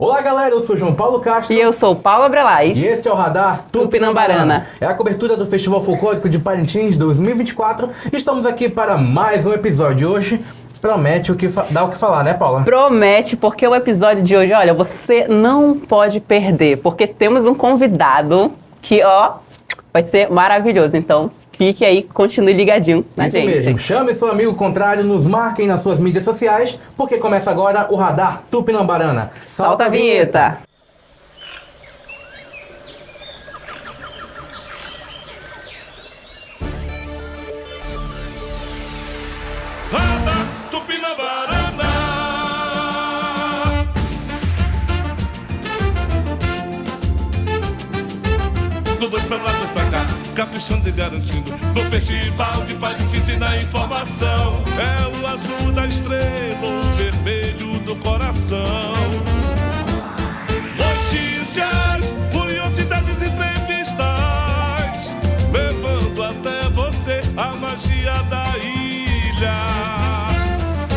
Olá galera, eu sou João Paulo Castro. E eu sou Paula Brelais. E este é o Radar Tupinambarana. É a cobertura do Festival Folclórico de Parintins 2024. Estamos aqui para mais um episódio. Hoje promete dá o que falar, né, Paula? Promete, porque o episódio de hoje, olha, você não pode perder, porque temos um convidado que, vai ser maravilhoso. Então, fique aí, continue ligadinho na Isso gente. mesmo, chame seu amigo contrário, nos marquem nas suas mídias sociais, porque começa agora o Radar Tupinambarana. Solta a vinheta. Radar Tupinambarana. Do dois pra lá, dois pra cá, caprichando e garantindo. No Festival de Parintins e na informação. É o azul da estrela, o vermelho do coração. Notícias, curiosidades e entrevistas, levando até você a magia da ilha.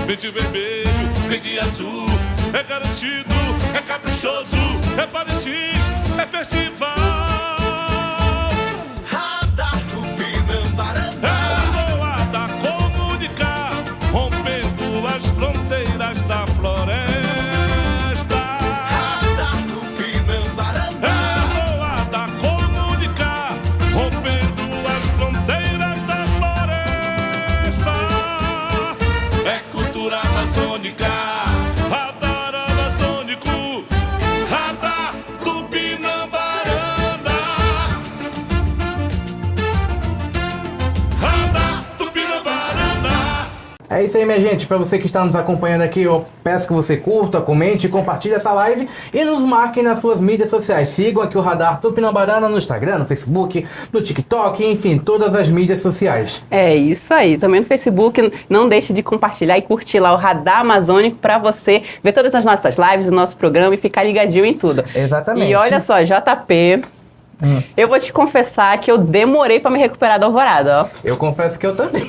Verde vermelho, verde azul, é garantido, é caprichoso, é Parintins, é festival. Radar Tupinambarana. É o ar da comunicar, rompendo as fronteiras da floresta. Radar Tupinambarana. É o ar da comunicar, rompendo as fronteiras da floresta. É cultura amazônica, radar amazônico, radar Tupinambarana. Radar Tupinambarana. É isso aí, minha gente. Para você que está nos acompanhando aqui, eu peço que você curta, comente, compartilhe essa live e nos marquem nas suas mídias sociais. Sigam aqui o Radar Tupinambarana no Instagram, no Facebook, no TikTok, enfim, todas as mídias sociais. É isso aí. Também no Facebook, não deixe de compartilhar e curtir lá o Radar Amazônico para você ver todas as nossas lives, do nosso programa e ficar ligadinho em tudo. Exatamente. E olha só, JP, eu vou te confessar que eu demorei para me recuperar da alvorada, ó. Eu confesso que eu também.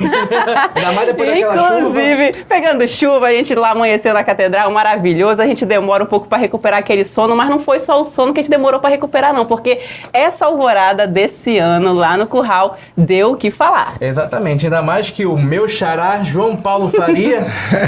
Ainda mais depois daquela chuva. Inclusive, pegando chuva, a gente lá amanheceu na catedral, maravilhoso. A gente demora um pouco para recuperar aquele sono, mas não foi só o sono que a gente demorou para recuperar, não, porque essa alvorada desse ano lá no Curral deu o que falar. Exatamente, ainda mais que o meu xará, João Paulo Faria,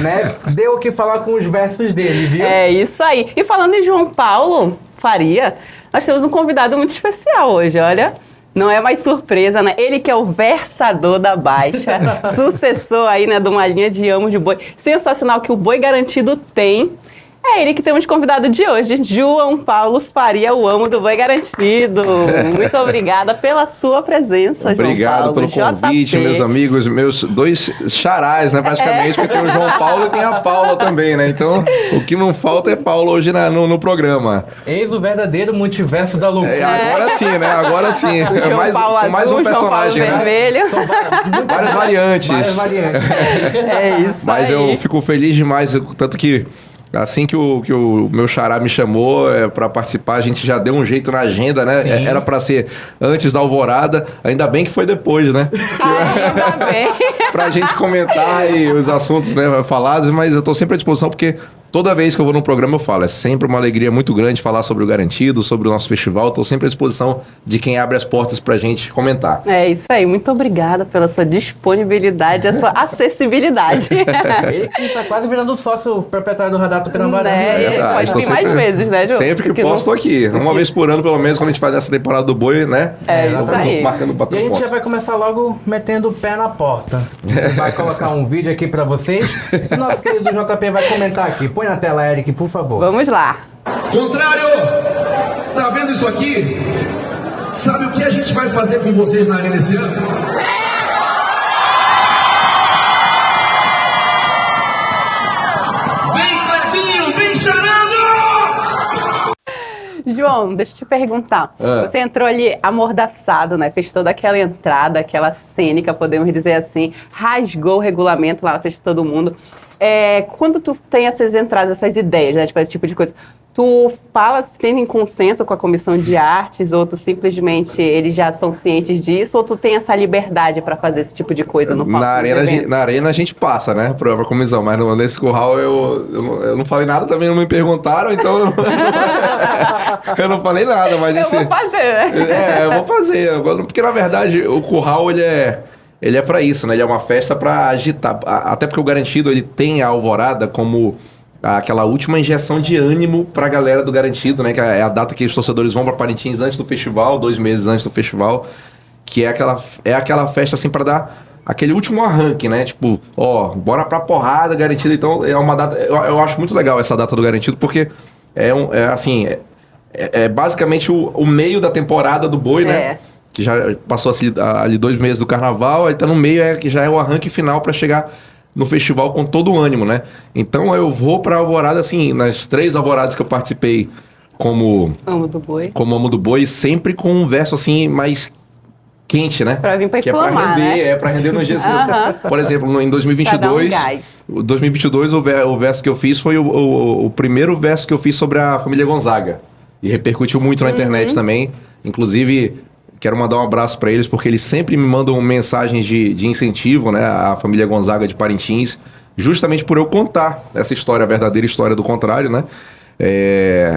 né, deu o que falar com os versos dele, viu? É isso aí. E falando em João Paulo Faria, nós temos um convidado muito especial hoje, olha. Não é mais surpresa, né? Ele que é o versador da Baixa, sucessor aí, né, de uma linha de amo de boi sensacional que o Boi Garantido tem. É ele que temos convidado de hoje, João Paulo Faria, o amo do Boi Garantido. Muito obrigada pela sua presença, Obrigado João Paulo. pelo convite, JP. meus amigos, meus dois xarás, né, praticamente, porque tem o João Paulo e tem a Paula também, né? Então, o que não falta é Paula hoje no programa. Eis o verdadeiro multiverso da loucura. Agora sim, né? Agora sim. O João mais, Paulo com mais azul, um personagem, João Paulo né? vermelho. São Várias variantes. Várias variantes. É isso Mas aí. eu fico feliz demais, tanto que assim que o meu xará me chamou para participar, a gente já deu um jeito na agenda, né? Sim. Era para ser antes da alvorada, ainda bem que foi depois, né? Ainda bem. Pra gente comentar e os assuntos, né, falados, mas eu tô sempre à disposição porque toda vez que eu vou num programa eu falo, é sempre uma alegria muito grande falar sobre o Garantido, sobre o nosso festival, tô sempre à disposição de quem abre as portas pra gente comentar. É isso aí, muito obrigada pela sua disponibilidade, a sua acessibilidade. Ele que tá quase virando sócio proprietário do Radar Tupinambarana. Né? né? Verdade. Pode tô vir mais vezes, né, Ju? Sempre que Porque posso, tô aqui. Uma vez por ano, pelo menos, quando a gente faz essa temporada do Boi, né? É, isso Tô aí. marcando E a batendo gente já ponto. vai começar logo metendo o pé na porta. A gente vai colocar um vídeo aqui pra vocês. E nosso querido JP vai comentar aqui. Põe na tela, Eric, por favor. Vamos lá. Contrário! Tá vendo isso aqui? Sabe o que a gente vai fazer com vocês na arena esse ano? Vem, Clevinho! Vem, Charando! João, deixa eu te perguntar. Você entrou ali amordaçado, né? Fez toda aquela entrada, aquela cênica, podemos dizer assim. Rasgou o regulamento lá na frente de todo mundo. Quando tu tem essas entradas, essas ideias, né? De fazer esse tipo de coisa, Tu fala se tem em consenso com a comissão de artes, ou tu simplesmente eles já são cientes disso, ou tu tem essa liberdade para fazer esse tipo de coisa no palco? Na arena a gente passa, né, pra comissão, mas nesse curral eu não falei nada, também não me perguntaram, então eu não falei nada, mas Eu vou fazer, né? eu vou fazer, porque na verdade o curral ele é pra isso, né, ele é uma festa pra agitar, até porque o Garantido ele tem a Alvorada como aquela última injeção de ânimo pra galera do Garantido, né? Que é a data que os torcedores vão pra Parintins antes do festival, 2 meses antes do festival, que é aquela festa assim pra dar aquele último arranque, né? Tipo, bora pra porrada, Garantido. Então é uma data, eu acho muito legal essa data do Garantido, porque é basicamente o meio da temporada do boi, né? Que já passou assim, ali 2 meses do carnaval, aí tá no meio, que já é o arranque final pra chegar no festival com todo o ânimo, né? Então eu vou pra Alvorada, assim, nas 3 Alvoradas que eu participei como Amo do Boi, sempre com um verso, assim, mais quente, né? Pra vir pra inflamar, pra render, né? Pra render no dia seguinte. Por exemplo, em 2022... Pra dar um gás. 2022, o verso que eu fiz foi o primeiro verso que eu fiz sobre a família Gonzaga. E repercutiu muito na internet também. Inclusive... Quero mandar um abraço para eles, porque eles sempre me mandam mensagens de incentivo, né? À família Gonzaga de Parintins, justamente por eu contar essa história, a verdadeira história do contrário, né?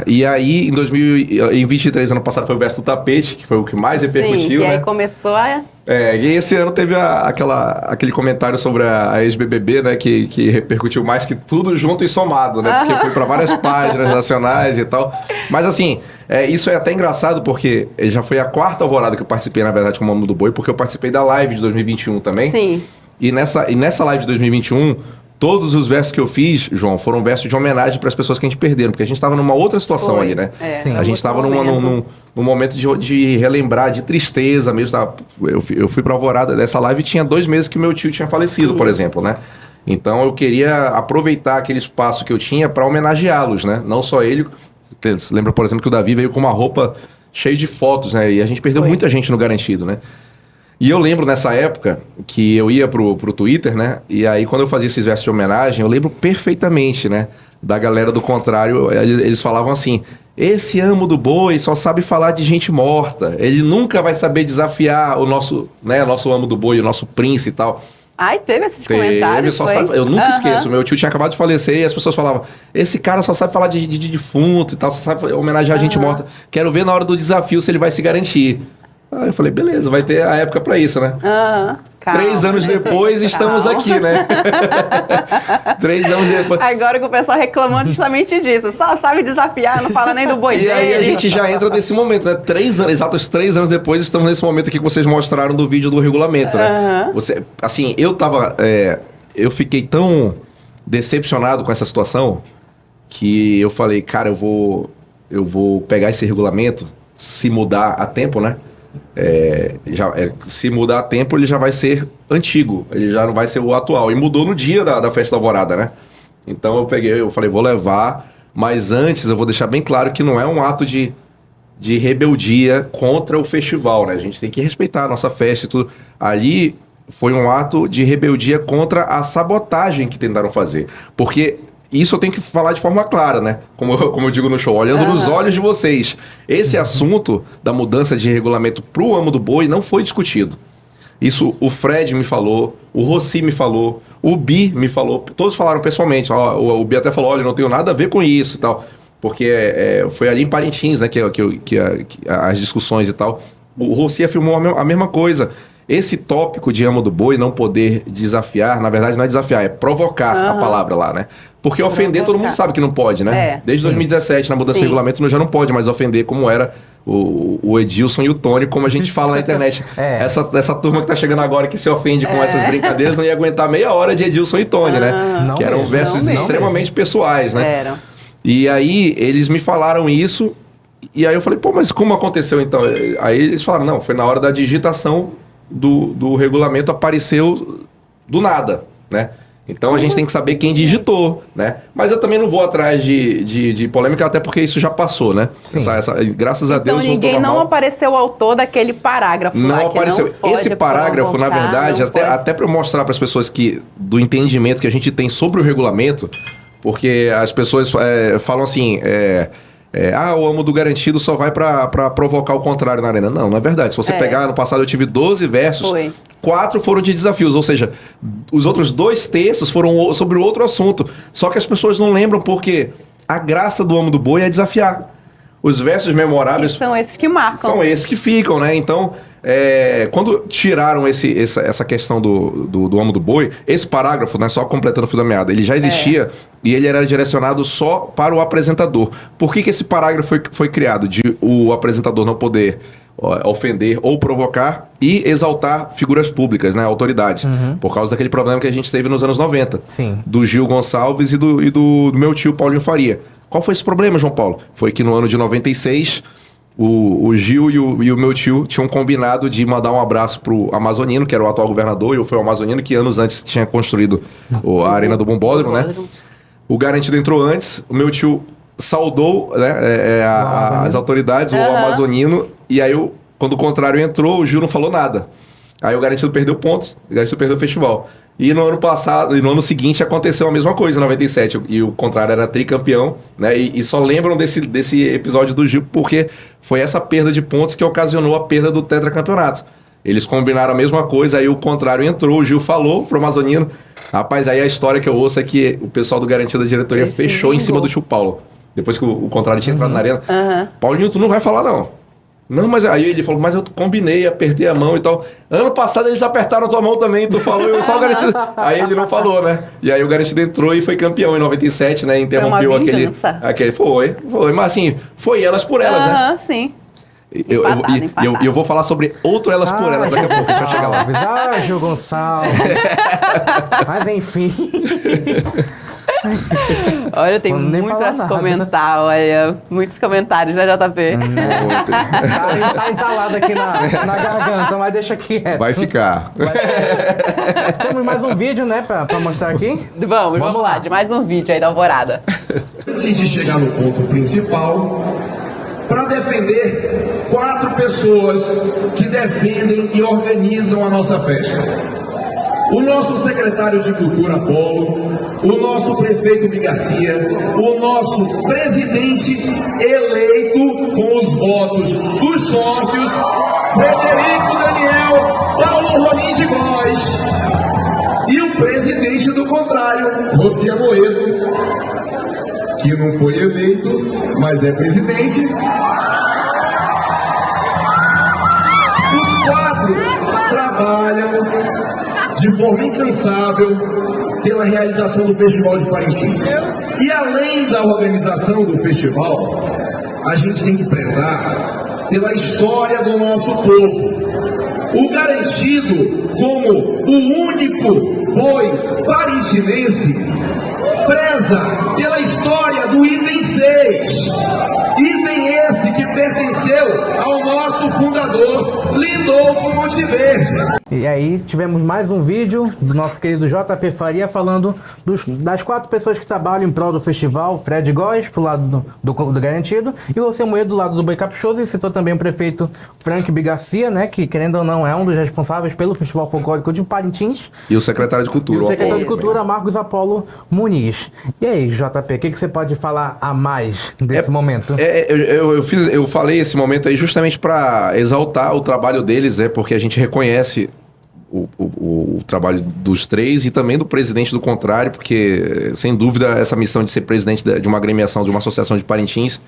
E aí, em 2023, ano passado, foi o verso do tapete, que foi o que mais repercutiu, e né? aí começou a... E esse ano teve aquele comentário sobre a ex-BBB, né? Que repercutiu mais que tudo junto e somado, né? Porque foi para várias páginas nacionais e tal. Mas assim, isso é até engraçado, porque já foi a 4ª Alvorada que eu participei, na verdade, como Amo do Boi, porque eu participei da live de 2021 também. Sim. E nessa live de 2021... Todos os versos que eu fiz, João, foram versos de homenagem para as pessoas que a gente perderam, porque a gente estava numa outra situação ali, né? Sim. A gente estava num momento de relembrar, de tristeza mesmo. Tá? Eu fui para Alvorada dessa live e tinha 2 meses que meu tio tinha falecido, por exemplo, né? Então eu queria aproveitar aquele espaço que eu tinha para homenageá-los, né? Não só ele. Você lembra, por exemplo, que o Davi veio com uma roupa cheia de fotos, né? E a gente perdeu muita gente no Garantido, né? E eu lembro nessa época que eu ia pro Twitter, né? E aí quando eu fazia esses versos de homenagem, eu lembro perfeitamente, né? Da galera do contrário, eles falavam assim: esse Amo do Boi só sabe falar de gente morta. Ele nunca vai saber desafiar o nosso Amo do Boi, o nosso Prince e tal. Ai, teve esses comentários, eu nunca esqueço. Meu tio tinha acabado de falecer e as pessoas falavam: esse cara só sabe falar de defunto e tal, só sabe homenagear gente morta. Quero ver na hora do desafio se ele vai se garantir. Aí eu falei, beleza, vai ter a época pra isso, né? 3 anos depois, estamos aqui, né? 3 anos depois. Agora que o pessoal reclamando justamente disso. Só sabe desafiar, não fala nem do boi dele. E aí a gente já entra nesse momento, né? 3 anos, exatos 3 anos depois, estamos nesse momento aqui que vocês mostraram do vídeo do regulamento, né? Você, assim, eu fiquei tão decepcionado com essa situação que eu falei, cara, eu vou pegar esse regulamento, se mudar a tempo, né? Se mudar a tempo, ele já vai ser antigo, ele já não vai ser o atual. E mudou no dia da festa da Alvorada, né? Então eu falei, vou levar, mas antes eu vou deixar bem claro que não é um ato de rebeldia contra o festival, né? A gente tem que respeitar a nossa festa e tudo. Ali foi um ato de rebeldia contra a sabotagem que tentaram fazer. Porque isso eu tenho que falar de forma clara, né? Como eu digo no show, olhando nos olhos de vocês. Esse assunto da mudança de regulamento pro Amo do Boi não foi discutido. Isso o Fred me falou, o Rossi me falou, o Bi me falou, todos falaram pessoalmente. O Bi até falou, olha, eu não tenho nada a ver com isso e tal. Porque foi ali em Parintins, né, que as discussões e tal. O Rossi afirmou a mesma coisa. Esse tópico de Amo do Boi não poder desafiar, na verdade não é desafiar, é provocar a palavra lá, né? Porque ofender todo mundo sabe que não pode, né? Desde 2017, na mudança de regulamento, já não pode mais ofender como era o Edilson e o Tony, como a gente fala na internet. Essa turma que tá chegando agora que se ofende com essas brincadeiras não ia aguentar meia hora de Edilson e Tony, né? Que eram versos extremamente pessoais, né? Eram. E aí eles me falaram isso, e aí eu falei, pô, mas como aconteceu então? Aí eles falaram, não, foi na hora da digitação do regulamento, apareceu do nada, né? Então a gente tem que saber quem digitou, né? Mas eu também não vou atrás de polêmica, até porque isso já passou, né? Graças a Deus. Então ninguém não apareceu o autor daquele parágrafo. Não apareceu. Esse parágrafo, na verdade, até para eu mostrar para as pessoas do entendimento que a gente tem sobre o regulamento, porque as pessoas falam assim, o amo do garantido só vai pra provocar o contrário na arena. Não é verdade. Se você pegar, no passado eu tive 12 versos, 4 foram de desafios, ou seja, os outros 2 terços foram sobre outro assunto. Só que as pessoas não lembram porque a graça do amo do boi é desafiar. Os versos memoráveis... E são esses que marcam. São esses que ficam, né? Então, quando tiraram essa questão do amo do boi, esse parágrafo, né, só completando o fio da meada, ele já existia e ele era direcionado só para o apresentador. Por que esse parágrafo foi criado? De o apresentador não poder ofender ou provocar e exaltar figuras públicas, né, autoridades. Por causa daquele problema que a gente teve nos anos 90. Sim. Do Gil Gonçalves e do meu tio Paulinho Faria. Qual foi esse problema, João Paulo? Foi que no ano de 96, o Gil e o meu tio tinham combinado de mandar um abraço pro Amazonino, que era o atual governador, e foi o Amazonino que anos antes tinha construído a Arena do Bombódromo, né? O garantido entrou antes, o meu tio saudou, né, as autoridades, o Amazonino, e aí, quando o contrário entrou, o Gil não falou nada. Aí o garantido perdeu pontos, o garantido perdeu o festival. E no ano passado, e no ano seguinte aconteceu a mesma coisa, em 97. E o contrário era tricampeão, né? E só lembram desse episódio do Gil porque foi essa perda de pontos que ocasionou a perda do tetracampeonato. Eles combinaram a mesma coisa, aí o contrário entrou, o Gil falou pro Amazonino. Rapaz, aí a história que eu ouço é que o pessoal do Garantido da diretoria fechou em cima do tio Paulo. Depois que o contrário tinha entrado na arena. Paulinho, tu não vai falar não. Não, mas aí ele falou, mas eu combinei, apertei a mão e tal. Ano passado eles apertaram a tua mão também, tu falou, eu só o Garantido. Aí ele não falou, né? E aí o Garantido entrou e foi campeão em 97, né? Interrompeu aquele. Foi, mas assim, foi elas por elas, né? Sim. Eu vou falar sobre outro elas por elas daqui a pouco, pra chegar lá. Gil Gonçalves. Mas enfim. Olha, tem muito a comentar, olha. Muitos comentários, né, JP? Tá entalado aqui na garganta, mas deixa quieto. Vai ficar. Temos mais um vídeo, né, pra mostrar aqui? Vamos lá, de mais um vídeo aí da Alvorada. Antes de chegar no ponto principal, para defender 4 pessoas que defendem e organizam a nossa festa. O nosso secretário de Cultura, Apolo, o nosso prefeito Garcia, o nosso presidente eleito com os votos dos sócios, Frederico Daniel Paulo Rolim de Góes, e o presidente do contrário, Rossi Amoedo, que não foi eleito, mas é presidente. Os 4 trabalham de forma incansável pela realização do Festival de Parintins. E além da organização do festival, a gente tem que prezar pela história do nosso povo. O Garantido, como o único boi parintinense, preza pela história do item 6. Item esse que pertenceu ao nosso fundador, Lindolfo Monteverde. E aí tivemos mais um vídeo do nosso querido JP Faria falando das 4 pessoas que trabalham em prol do festival. Fred Góes, pro lado do Garantido, e o Rossi Amoedo do lado do Boi Caprichoso, e citou também o prefeito Frank Garcia, né, que querendo ou não é um dos responsáveis pelo Festival Folclórico de Parintins. E o secretário de Cultura. E o secretário de Cultura, Marcos Apolo Muniz. E aí, JP, o que você pode falar a mais desse momento? Eu falei esse momento aí justamente para exaltar o trabalho deles, né, porque a gente reconhece o trabalho dos 3 e também do presidente do contrário, porque, sem dúvida, essa missão de ser presidente de uma agremiação, de uma associação de Parintins,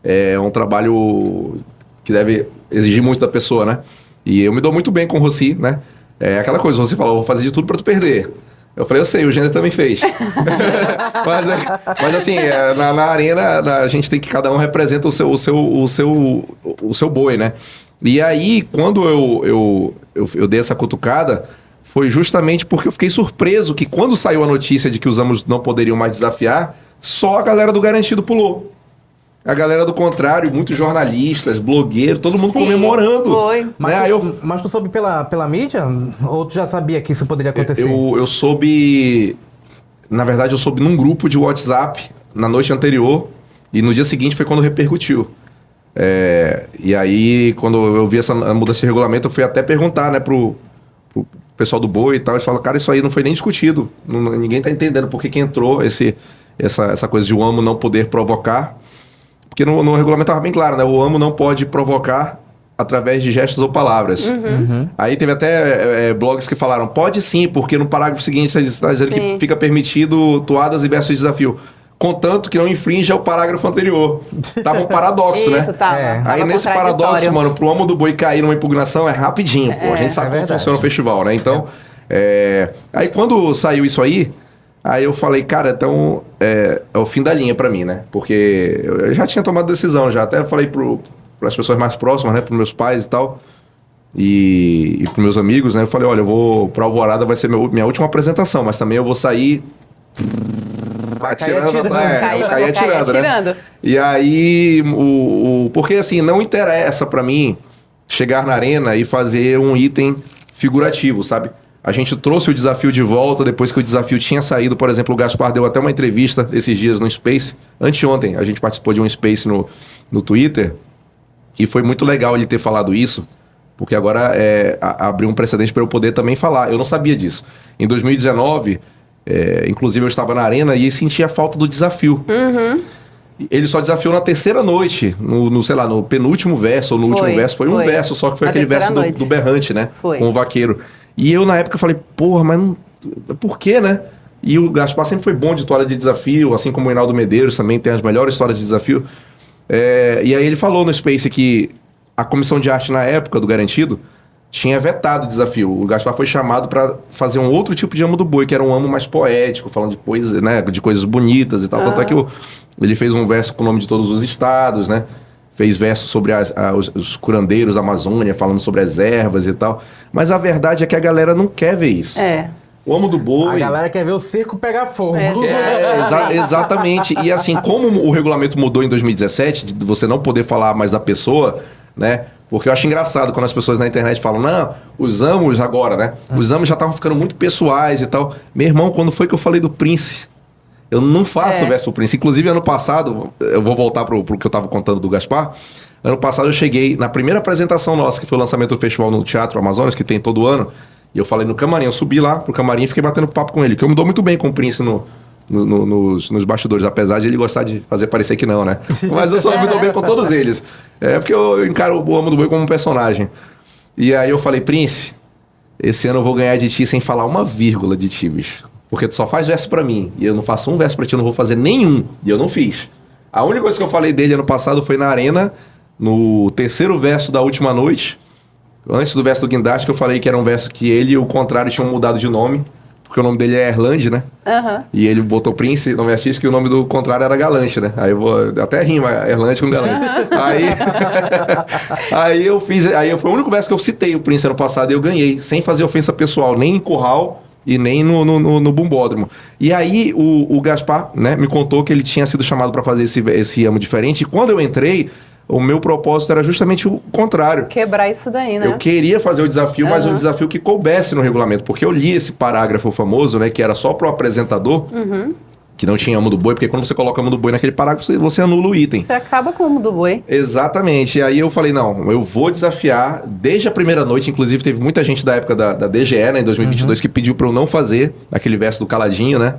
é um trabalho que deve exigir muito da pessoa, né? E eu me dou muito bem com o Rossi, né? É aquela coisa, o Rossi falou, vou fazer de tudo para tu perder. Eu falei, eu sei, o Gênero também fez. mas assim, na arena, a gente tem que, cada um representa o seu boi, né? E aí, quando eu dei essa cutucada, foi justamente porque eu fiquei surpreso que quando saiu a notícia de que os amos não poderiam mais desafiar, só a galera do Garantido pulou. A galera do contrário, muitos jornalistas, blogueiros, todo mundo comemorando. Foi. Mas tu soube pela mídia? Ou tu já sabia que isso poderia acontecer? Eu soube... Na verdade, eu soube num grupo de WhatsApp na noite anterior, e no dia seguinte foi quando repercutiu. E aí, quando eu vi essa mudança de regulamento, eu fui até perguntar, né, pro pessoal do boi e tal. Eles falaram, cara, isso aí não foi nem discutido. Ninguém tá entendendo por que entrou essa coisa de um amo não poder provocar. Porque no regulamento estava bem claro, né? O amo não pode provocar através de gestos ou palavras. Aí teve até blogs que falaram, pode sim, porque no parágrafo seguinte você está dizendo Sim. que fica permitido toadas e versos de desafio. Contanto que não infringe ao parágrafo anterior. Tava um paradoxo, né? Isso, tava. É. Tava Aí nesse contraditório. paradoxo, mano, pro amo do boi cair numa impugnação é rapidinho, pô. A gente sabe como verdade. funciona o festival, né? Então, aí quando saiu isso aí eu falei, cara, então é o fim da linha pra mim, né? Porque eu já tinha tomado decisão, já até falei pras pessoas mais próximas, né? Pros meus pais e tal, e pros meus amigos, né? Eu falei, olha, eu vou pra Alvorada, vai ser minha última apresentação, mas também eu vou sair... cair atirando. Eu caí atirando, né? E aí, porque assim, não interessa pra mim chegar na arena e fazer um item figurativo, sabe? A gente trouxe o desafio de volta depois que o desafio tinha saído. Por exemplo, o Gaspar deu até uma entrevista esses dias no Space. Anteontem, a gente participou de um Space no Twitter. E foi muito legal ele ter falado isso, porque agora abriu um precedente para eu poder também falar. Eu não sabia disso. Em 2019, inclusive eu estava na arena e senti a falta do desafio. Ele só desafiou na terceira noite, sei lá, no penúltimo verso ou no último verso. Foi um verso só, que foi Na aquele verso terceira noite. do berrante, né? Foi. Com o vaqueiro. E eu, na época, falei, porra, mas não... por quê, né? E o Gaspar sempre foi bom de história de desafio, assim como o Hinaldo Medeiros também tem as melhores histórias de desafio. E aí ele falou no Space que a comissão de arte na época do Garantido tinha vetado o desafio. O Gaspar foi chamado para fazer um outro tipo de amo do boi, que era um amo mais poético, falando de poesia, né, de coisas bonitas e tal. Tanto é que ele fez um verso com o nome de todos os estados, né? Fez versos sobre os curandeiros da Amazônia, falando sobre as ervas e tal. Mas a verdade é que a galera não quer ver isso. O amo do boi... A galera quer ver o circo pegar fogo. Exatamente. E assim, como o regulamento mudou em 2017, de você não poder falar mais da pessoa, né? Porque eu acho engraçado quando as pessoas na internet falam, não, os amos agora, né? Os amos já estavam ficando muito pessoais e tal. Meu irmão, quando foi que eu falei do Prince? Eu não faço verso do Prince. Inclusive, ano passado, eu vou voltar pro que eu tava contando do Gaspar. Ano passado eu cheguei na primeira apresentação nossa, que foi o lançamento do festival no Teatro Amazonas, que tem todo ano. E eu falei no camarim, eu subi lá pro camarim e fiquei batendo papo com ele, que eu me dou muito bem com o Prince nos bastidores, apesar de ele gostar de fazer parecer que não, né? Mas eu só me dou bem com todos eles. Porque eu encaro o amo do boi como um personagem. E aí eu falei, Prince, esse ano eu vou ganhar de ti sem falar uma vírgula de ti, bicho. Porque tu só faz verso pra mim, e eu não faço um verso pra ti, eu não vou fazer nenhum. E eu não fiz. A única coisa que eu falei dele ano passado foi na arena, no terceiro verso da última noite, antes do verso do Guindaste, que eu falei que era um verso que ele e o contrário tinham mudado de nome, porque o nome dele é Erlande, né? Uhum. E ele botou Prince, nome artístico, e o nome do contrário era Galante, né? Aí eu vou... Até rima, Erlande com Galante. Aí foi o único verso que eu citei o Prince ano passado e eu ganhei, sem fazer ofensa pessoal, nem em curral e nem no bumbódromo. E aí o Gaspar, né, me contou que ele tinha sido chamado para fazer esse amo diferente. E quando eu entrei, o meu propósito era justamente o contrário. Quebrar isso daí, né? Eu queria fazer o desafio, mas um desafio que coubesse no regulamento. Porque eu li esse parágrafo famoso, né, que era só pro apresentador, que não tinha amo do boi, porque quando você coloca amo do boi naquele parágrafo, você anula o item. Você acaba com o amo do boi. Exatamente. E aí eu falei, não, eu vou desafiar desde a primeira noite. Inclusive, teve muita gente da época da DGE, né, em 2022, que pediu pra eu não fazer aquele verso do caladinho, né?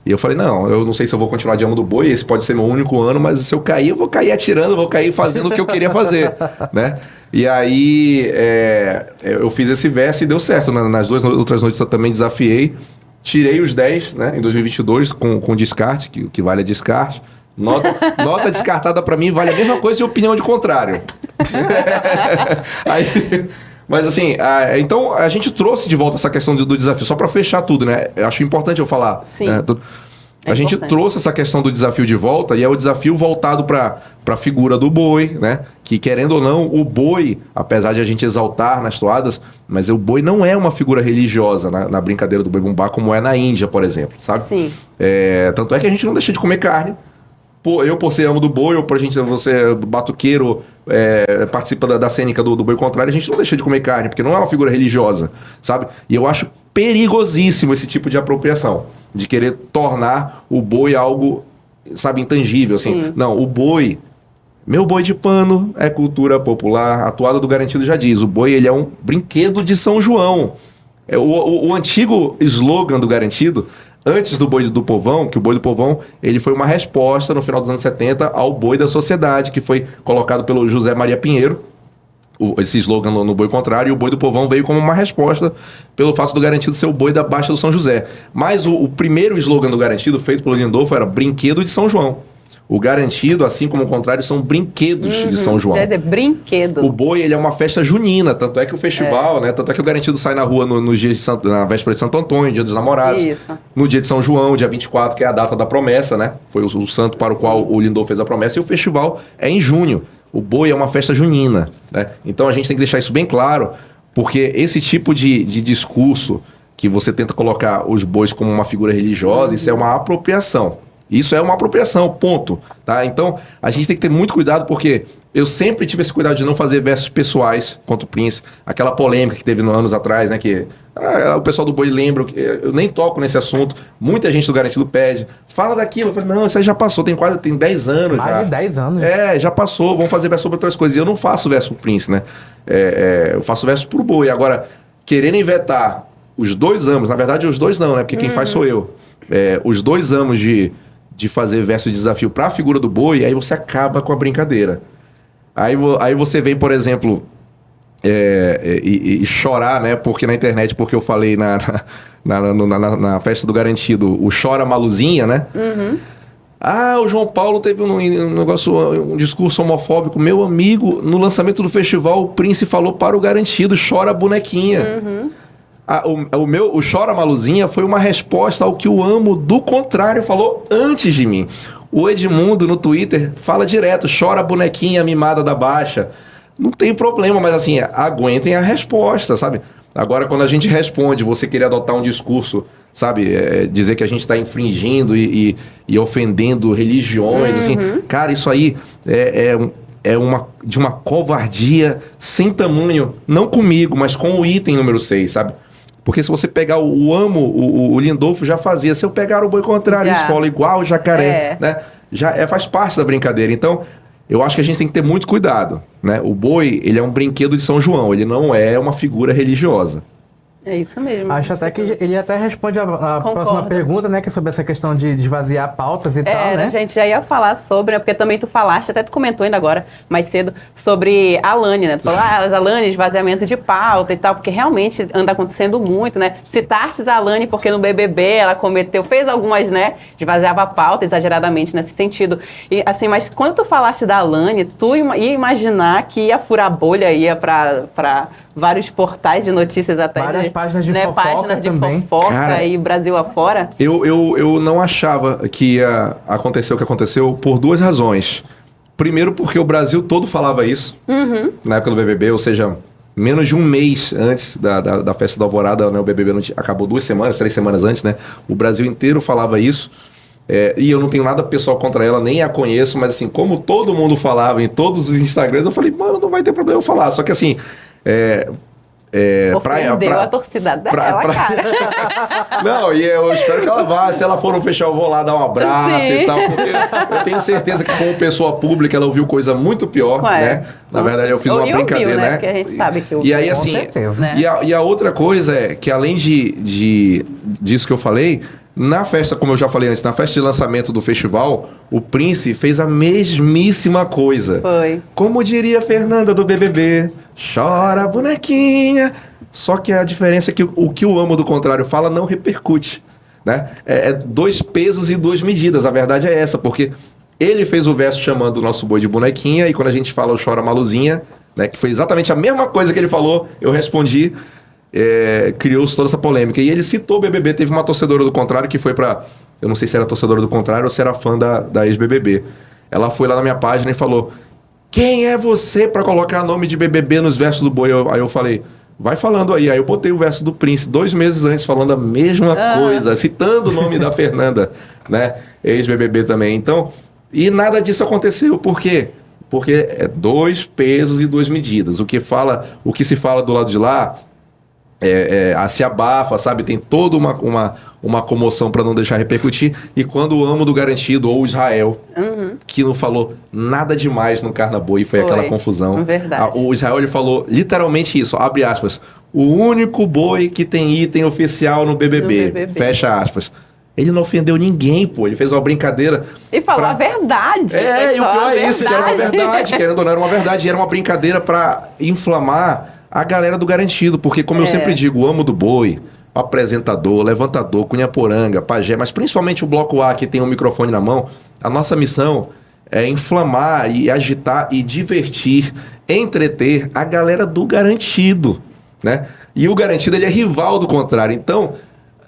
E eu falei, não, eu não sei se eu vou continuar de amo do boi, esse pode ser meu único ano, mas se eu cair, eu vou cair atirando, eu vou cair fazendo o que eu queria fazer, né? E aí, eu fiz esse verso e deu certo, né? Nas duas outras noites eu também desafiei, tirei os 10, né, em 2022, com descarte, que vale a descarte. Nota descartada pra mim vale a mesma coisa e opinião de contrário. Aí... Mas assim, então a gente trouxe de volta essa questão do desafio, só para fechar tudo, né? Eu acho importante eu falar. Sim. Né? A gente importante. trouxe essa questão do desafio de volta e é o desafio voltado para a figura do boi, né? Que querendo ou não, o boi, apesar de a gente exaltar nas toadas, mas o boi não é uma figura religiosa na brincadeira do boi bumbá, como é na Índia, por exemplo, sabe? Sim. Tanto é que a gente não deixa de comer carne. Eu, por ser amo do boi, ou por você batuqueiro, participa da cênica do boi contrário, a gente não deixa de comer carne, porque não é uma figura religiosa, sabe? E eu acho perigosíssimo esse tipo de apropriação, de querer tornar o boi algo, sabe, intangível, assim. Sim. Não, o boi, meu boi de pano é cultura popular, a toada do Garantido já diz, o boi ele é um brinquedo de São João. O antigo slogan do Garantido, antes do boi do povão, que o boi do povão ele foi uma resposta no final dos anos 70 ao boi da sociedade, que foi colocado pelo José Maria Pinheiro, esse slogan no boi contrário, e o boi do povão veio como uma resposta pelo fato do garantido ser o boi da Baixa do São José. Mas o primeiro slogan do garantido, feito pelo Lindolfo, era Brinquedo de São João. O garantido, assim como o contrário, são brinquedos de São João. Brinquedo. O boi, ele é uma festa junina, tanto é que o festival, né? Tanto é que o garantido sai na rua no dia na véspera de Santo Antônio, dia dos namorados. Isso. No dia de São João, dia 24, que é a data da promessa, né? Foi o santo para o qual o Lindolfo fez a promessa. E o festival é em junho. O boi é uma festa junina, né? Então a gente tem que deixar isso bem claro, porque esse tipo de discurso que você tenta colocar os bois como uma figura religiosa, isso é uma apropriação. Isso é uma apropriação, ponto. Tá? Então, a gente tem que ter muito cuidado, porque eu sempre tive esse cuidado de não fazer versos pessoais contra o príncipe. Aquela polêmica que teve anos atrás, né? Que o pessoal do boi lembra, eu nem toco nesse assunto. Muita gente do garantido pede. Fala daquilo. Eu falei, não, isso aí já passou, tem 10 anos Mais já. de 10 anos. Já passou, vamos fazer verso sobre outras coisas. E eu não faço verso pro príncipe, né? Eu faço verso pro boi. Agora, querendo invetar os 2 anos, na verdade os 2 não, né? Porque quem faz sou eu. Os 2 anos de fazer verso de desafio para a figura do boi, aí você acaba com a brincadeira. Aí você vem, por exemplo, e chorar, né? Porque na internet, porque eu falei na festa do garantido, o chora Maluzinha, né? O João Paulo teve um discurso homofóbico. Meu amigo, no lançamento do festival, o Prince falou para o garantido, chora bonequinha. O Chora Maluzinha foi uma resposta ao que o Amo do Contrário falou antes de mim. O Edmundo no Twitter fala direto, chora bonequinha mimada da Baixa. Não tem problema, mas assim, aguentem a resposta, sabe? Agora, quando a gente responde, você querer adotar um discurso, sabe? Dizer que a gente está infringindo e ofendendo religiões, assim. Cara, isso aí é de uma covardia sem tamanho, não comigo, mas com o item número 6, sabe? Porque se você pegar o Amo, o Lindolfo já fazia. Se eu pegar o boi contrário, esfola igual o jacaré, né? Faz parte da brincadeira. Então, eu acho que a gente tem que ter muito cuidado, né? O boi, ele é um brinquedo de São João. Ele não é uma figura religiosa. É isso mesmo. Acho até que ele até responde a próxima pergunta, né? Que é sobre essa questão de esvaziar pautas e tal, né? A gente já ia falar sobre, porque também tu falaste, até tu comentou ainda agora, mais cedo, sobre a Alane, né? Tu falou, a Alane, esvaziamento de pauta e tal, porque realmente anda acontecendo muito, né? Citaste a Alane porque no BBB ela fez algumas, né? Esvaziava a pauta exageradamente nesse sentido. E assim, mas quando tu falaste da Alane, tu ia imaginar que ia furar bolha, ia pra vários portais de notícias até. Várias páginas de fofoca também. Cara, e Brasil afora. Eu não achava que ia acontecer o que aconteceu por 2 razões. Primeiro, porque o Brasil todo falava isso na época do BBB, ou seja, menos de um mês antes da festa da Alvorada, né, o BBB acabou 2 semanas, 3 semanas antes, né? O Brasil inteiro falava isso. E eu não tenho nada pessoal contra ela, nem a conheço, mas assim, como todo mundo falava em todos os Instagrams, eu falei, mano, não vai ter problema eu falar. Só que assim... Ofendeu a torcida dela, cara. Não, e eu espero que ela vá. Se ela for no festival, eu vou lá dar um abraço e tal. Porque eu tenho certeza que como pessoa pública, ela ouviu coisa muito pior, né? Na verdade, eu fiz uma brincadeira, né? Porque a gente sabe que e aí, assim, com certeza. E a outra coisa é que além disso que eu falei, na festa, como eu já falei antes, na festa de lançamento do festival, o Prince fez a mesmíssima coisa. Foi. Como diria a Fernanda do BBB, chora bonequinha. Só que a diferença é que o que o Amo do Contrário fala não repercute, né? 2 pesos e 2 medidas, a verdade é essa, porque ele fez o verso chamando o nosso boi de bonequinha, e quando a gente fala o chora Maluzinha, né, que foi exatamente a mesma coisa que ele falou, eu respondi... criou-se toda essa polêmica. E ele citou o BBB, teve uma torcedora do Contrário que foi pra... Eu não sei se era torcedora do Contrário ou se era fã da ex-BBB. Ela foi lá na minha página e falou: quem é você pra colocar nome de BBB nos versos do boi? Aí eu falei, vai falando aí. Aí eu botei o verso do Prince 2 meses antes, falando a mesma coisa, citando o nome da Fernanda, né? Ex-BBB também. Então, e nada disso aconteceu. Por quê? Porque é 2 pesos e 2 medidas. O que se fala do lado de lá... se abafa, sabe? Tem toda uma comoção para não deixar repercutir. E quando o Amo do Garantido, ou Israel, que não falou nada demais no Carnaboi, foi aquela confusão. Verdade. O Israel, ele falou literalmente isso, abre aspas, o único boi que tem item oficial no BBB, fecha aspas. Ele não ofendeu ninguém, pô. Ele fez uma brincadeira. E falou a verdade. E o pior é isso, que era uma verdade. Querendo ou não, era uma verdade. E era uma brincadeira pra inflamar a galera do Garantido. Porque, como eu sempre digo, o amo do boi, o apresentador, levantador, cunhaporanga, pajé, mas principalmente o Bloco A, que tem um microfone na mão, a nossa missão é inflamar e agitar e divertir, entreter a galera do Garantido, né? E o Garantido, ele é rival do Contrário. Então,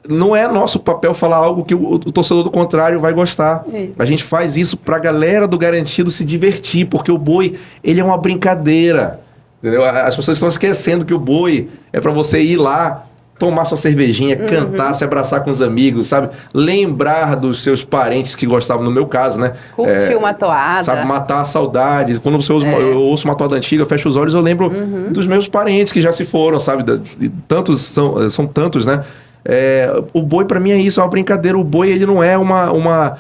não é nosso papel falar algo que o torcedor do Contrário vai gostar. Isso. A gente faz isso pra galera do Garantido se divertir, porque o boi, ele é uma brincadeira. Entendeu? As pessoas estão esquecendo que o boi é pra você ir lá, tomar sua cervejinha, cantar, se abraçar com os amigos, sabe? Lembrar dos seus parentes que gostavam, no meu caso, né? Curtir uma toada. Sabe, matar a saudade. Quando você eu ouço uma toada antiga, eu fecho os olhos, eu lembro dos meus parentes que já se foram, sabe? Tantos, são tantos, né? O boi, pra mim, é isso, é uma brincadeira. O boi, ele não é uma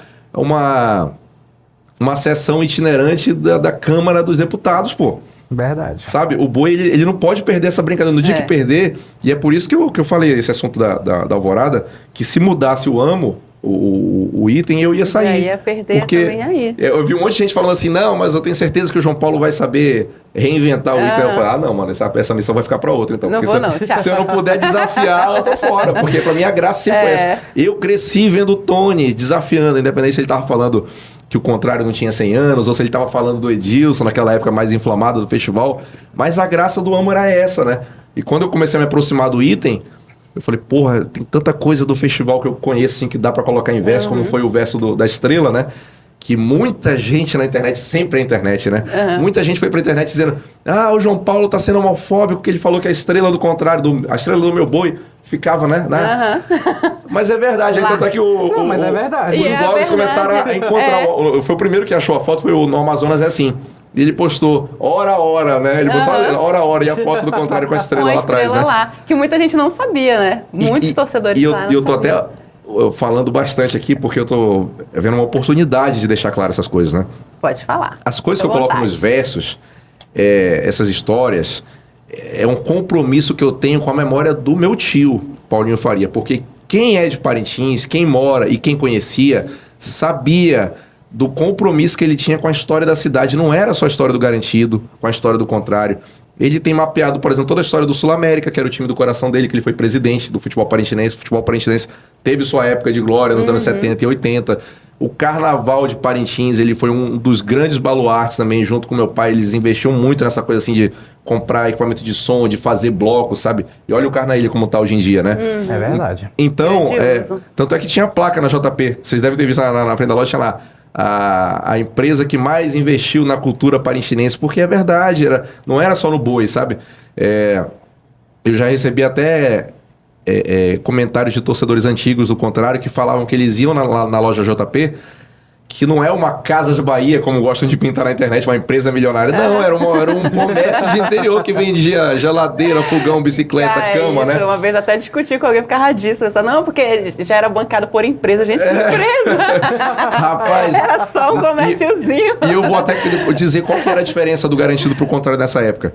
sessão itinerante da Câmara dos Deputados, pô. Verdade. Sabe? O boi, ele não pode perder essa brincadeira. No dia que perder, e é por isso que eu falei esse assunto da Alvorada, que se mudasse o amo, o item, eu ia sair. Ia perder porque também aí. Eu vi um monte de gente falando assim, não, mas eu tenho certeza que o João Paulo vai saber reinventar o item. Eu falei, não, mano, essa missão vai ficar pra outra, então. Não Porque vou, se eu não puder desafiar, eu tô fora. Porque pra mim a graça sempre foi essa. Eu cresci vendo o Tony desafiando, independente se ele tava falando que o Contrário não tinha 100 anos, ou se ele tava falando do Edilson, naquela época mais inflamada do festival. Mas a graça do amo era essa, né? E quando eu comecei a me aproximar do item, eu falei, porra, tem tanta coisa do festival que eu conheço, assim, que dá pra colocar em verso, como foi o verso da Estrela, né? Que muita gente na internet, sempre é internet, né? Muita gente foi pra internet dizendo, o João Paulo tá sendo homofóbico porque ele falou que a estrela do Contrário, a estrela do meu boi, ficava, né? Mas é verdade, aí tanto é que mas é verdade. os blogs começaram a encontrar. Foi o primeiro que achou a foto, foi o No Amazonas é assim. E ele postou hora, né? Ele postou hora, e a foto do Contrário com a estrela lá atrás, né? lá, que muita gente não sabia, né? Muitos torcedores lá não E eu tô sabiam. até falando bastante aqui, porque eu tô vendo uma oportunidade de deixar claro essas coisas, né? Pode falar. As coisas que eu Fica à coloco vontade. nos versos, essas histórias, é um compromisso que eu tenho com a memória do meu tio, Paulinho Faria. Porque quem é de Parintins, quem mora e quem conhecia, sabia do compromisso que ele tinha com a história da cidade. Não era só a história do Garantido, com a história do Contrário. Ele tem mapeado, por exemplo, toda a história do Sul América, que era o time do coração dele, que ele foi presidente do futebol parintinense. O futebol parintinense teve sua época de glória nos anos 70 e 80. O Carnaval de Parintins, ele foi um dos grandes baluartes também, junto com meu pai. Eles investiam muito nessa coisa assim de comprar equipamento de som, de fazer blocos, sabe? E olha o Carnaília como tá hoje em dia, né? É verdade. Então, Grandioso. tanto é que tinha placa na JP. Vocês devem ter visto na frente da loja, tinha lá. A empresa que mais investiu na cultura parintinense, porque é verdade, não era só no boi, sabe? Eu já recebi até comentários de torcedores antigos do Contrário que falavam que eles iam na loja JP, que não é uma Casa de Bahia, como gostam de pintar na internet, uma empresa milionária. Não, era um comércio de interior que vendia geladeira, fogão, bicicleta, cama, isso. né? Uma vez até discuti com alguém por causa disso. Eu falei, não, porque já era bancado por empresa. Gente, que empresa? Rapaz, Era só um comérciozinho. E eu vou até dizer qual que era a diferença do Garantido pro Contrário nessa época.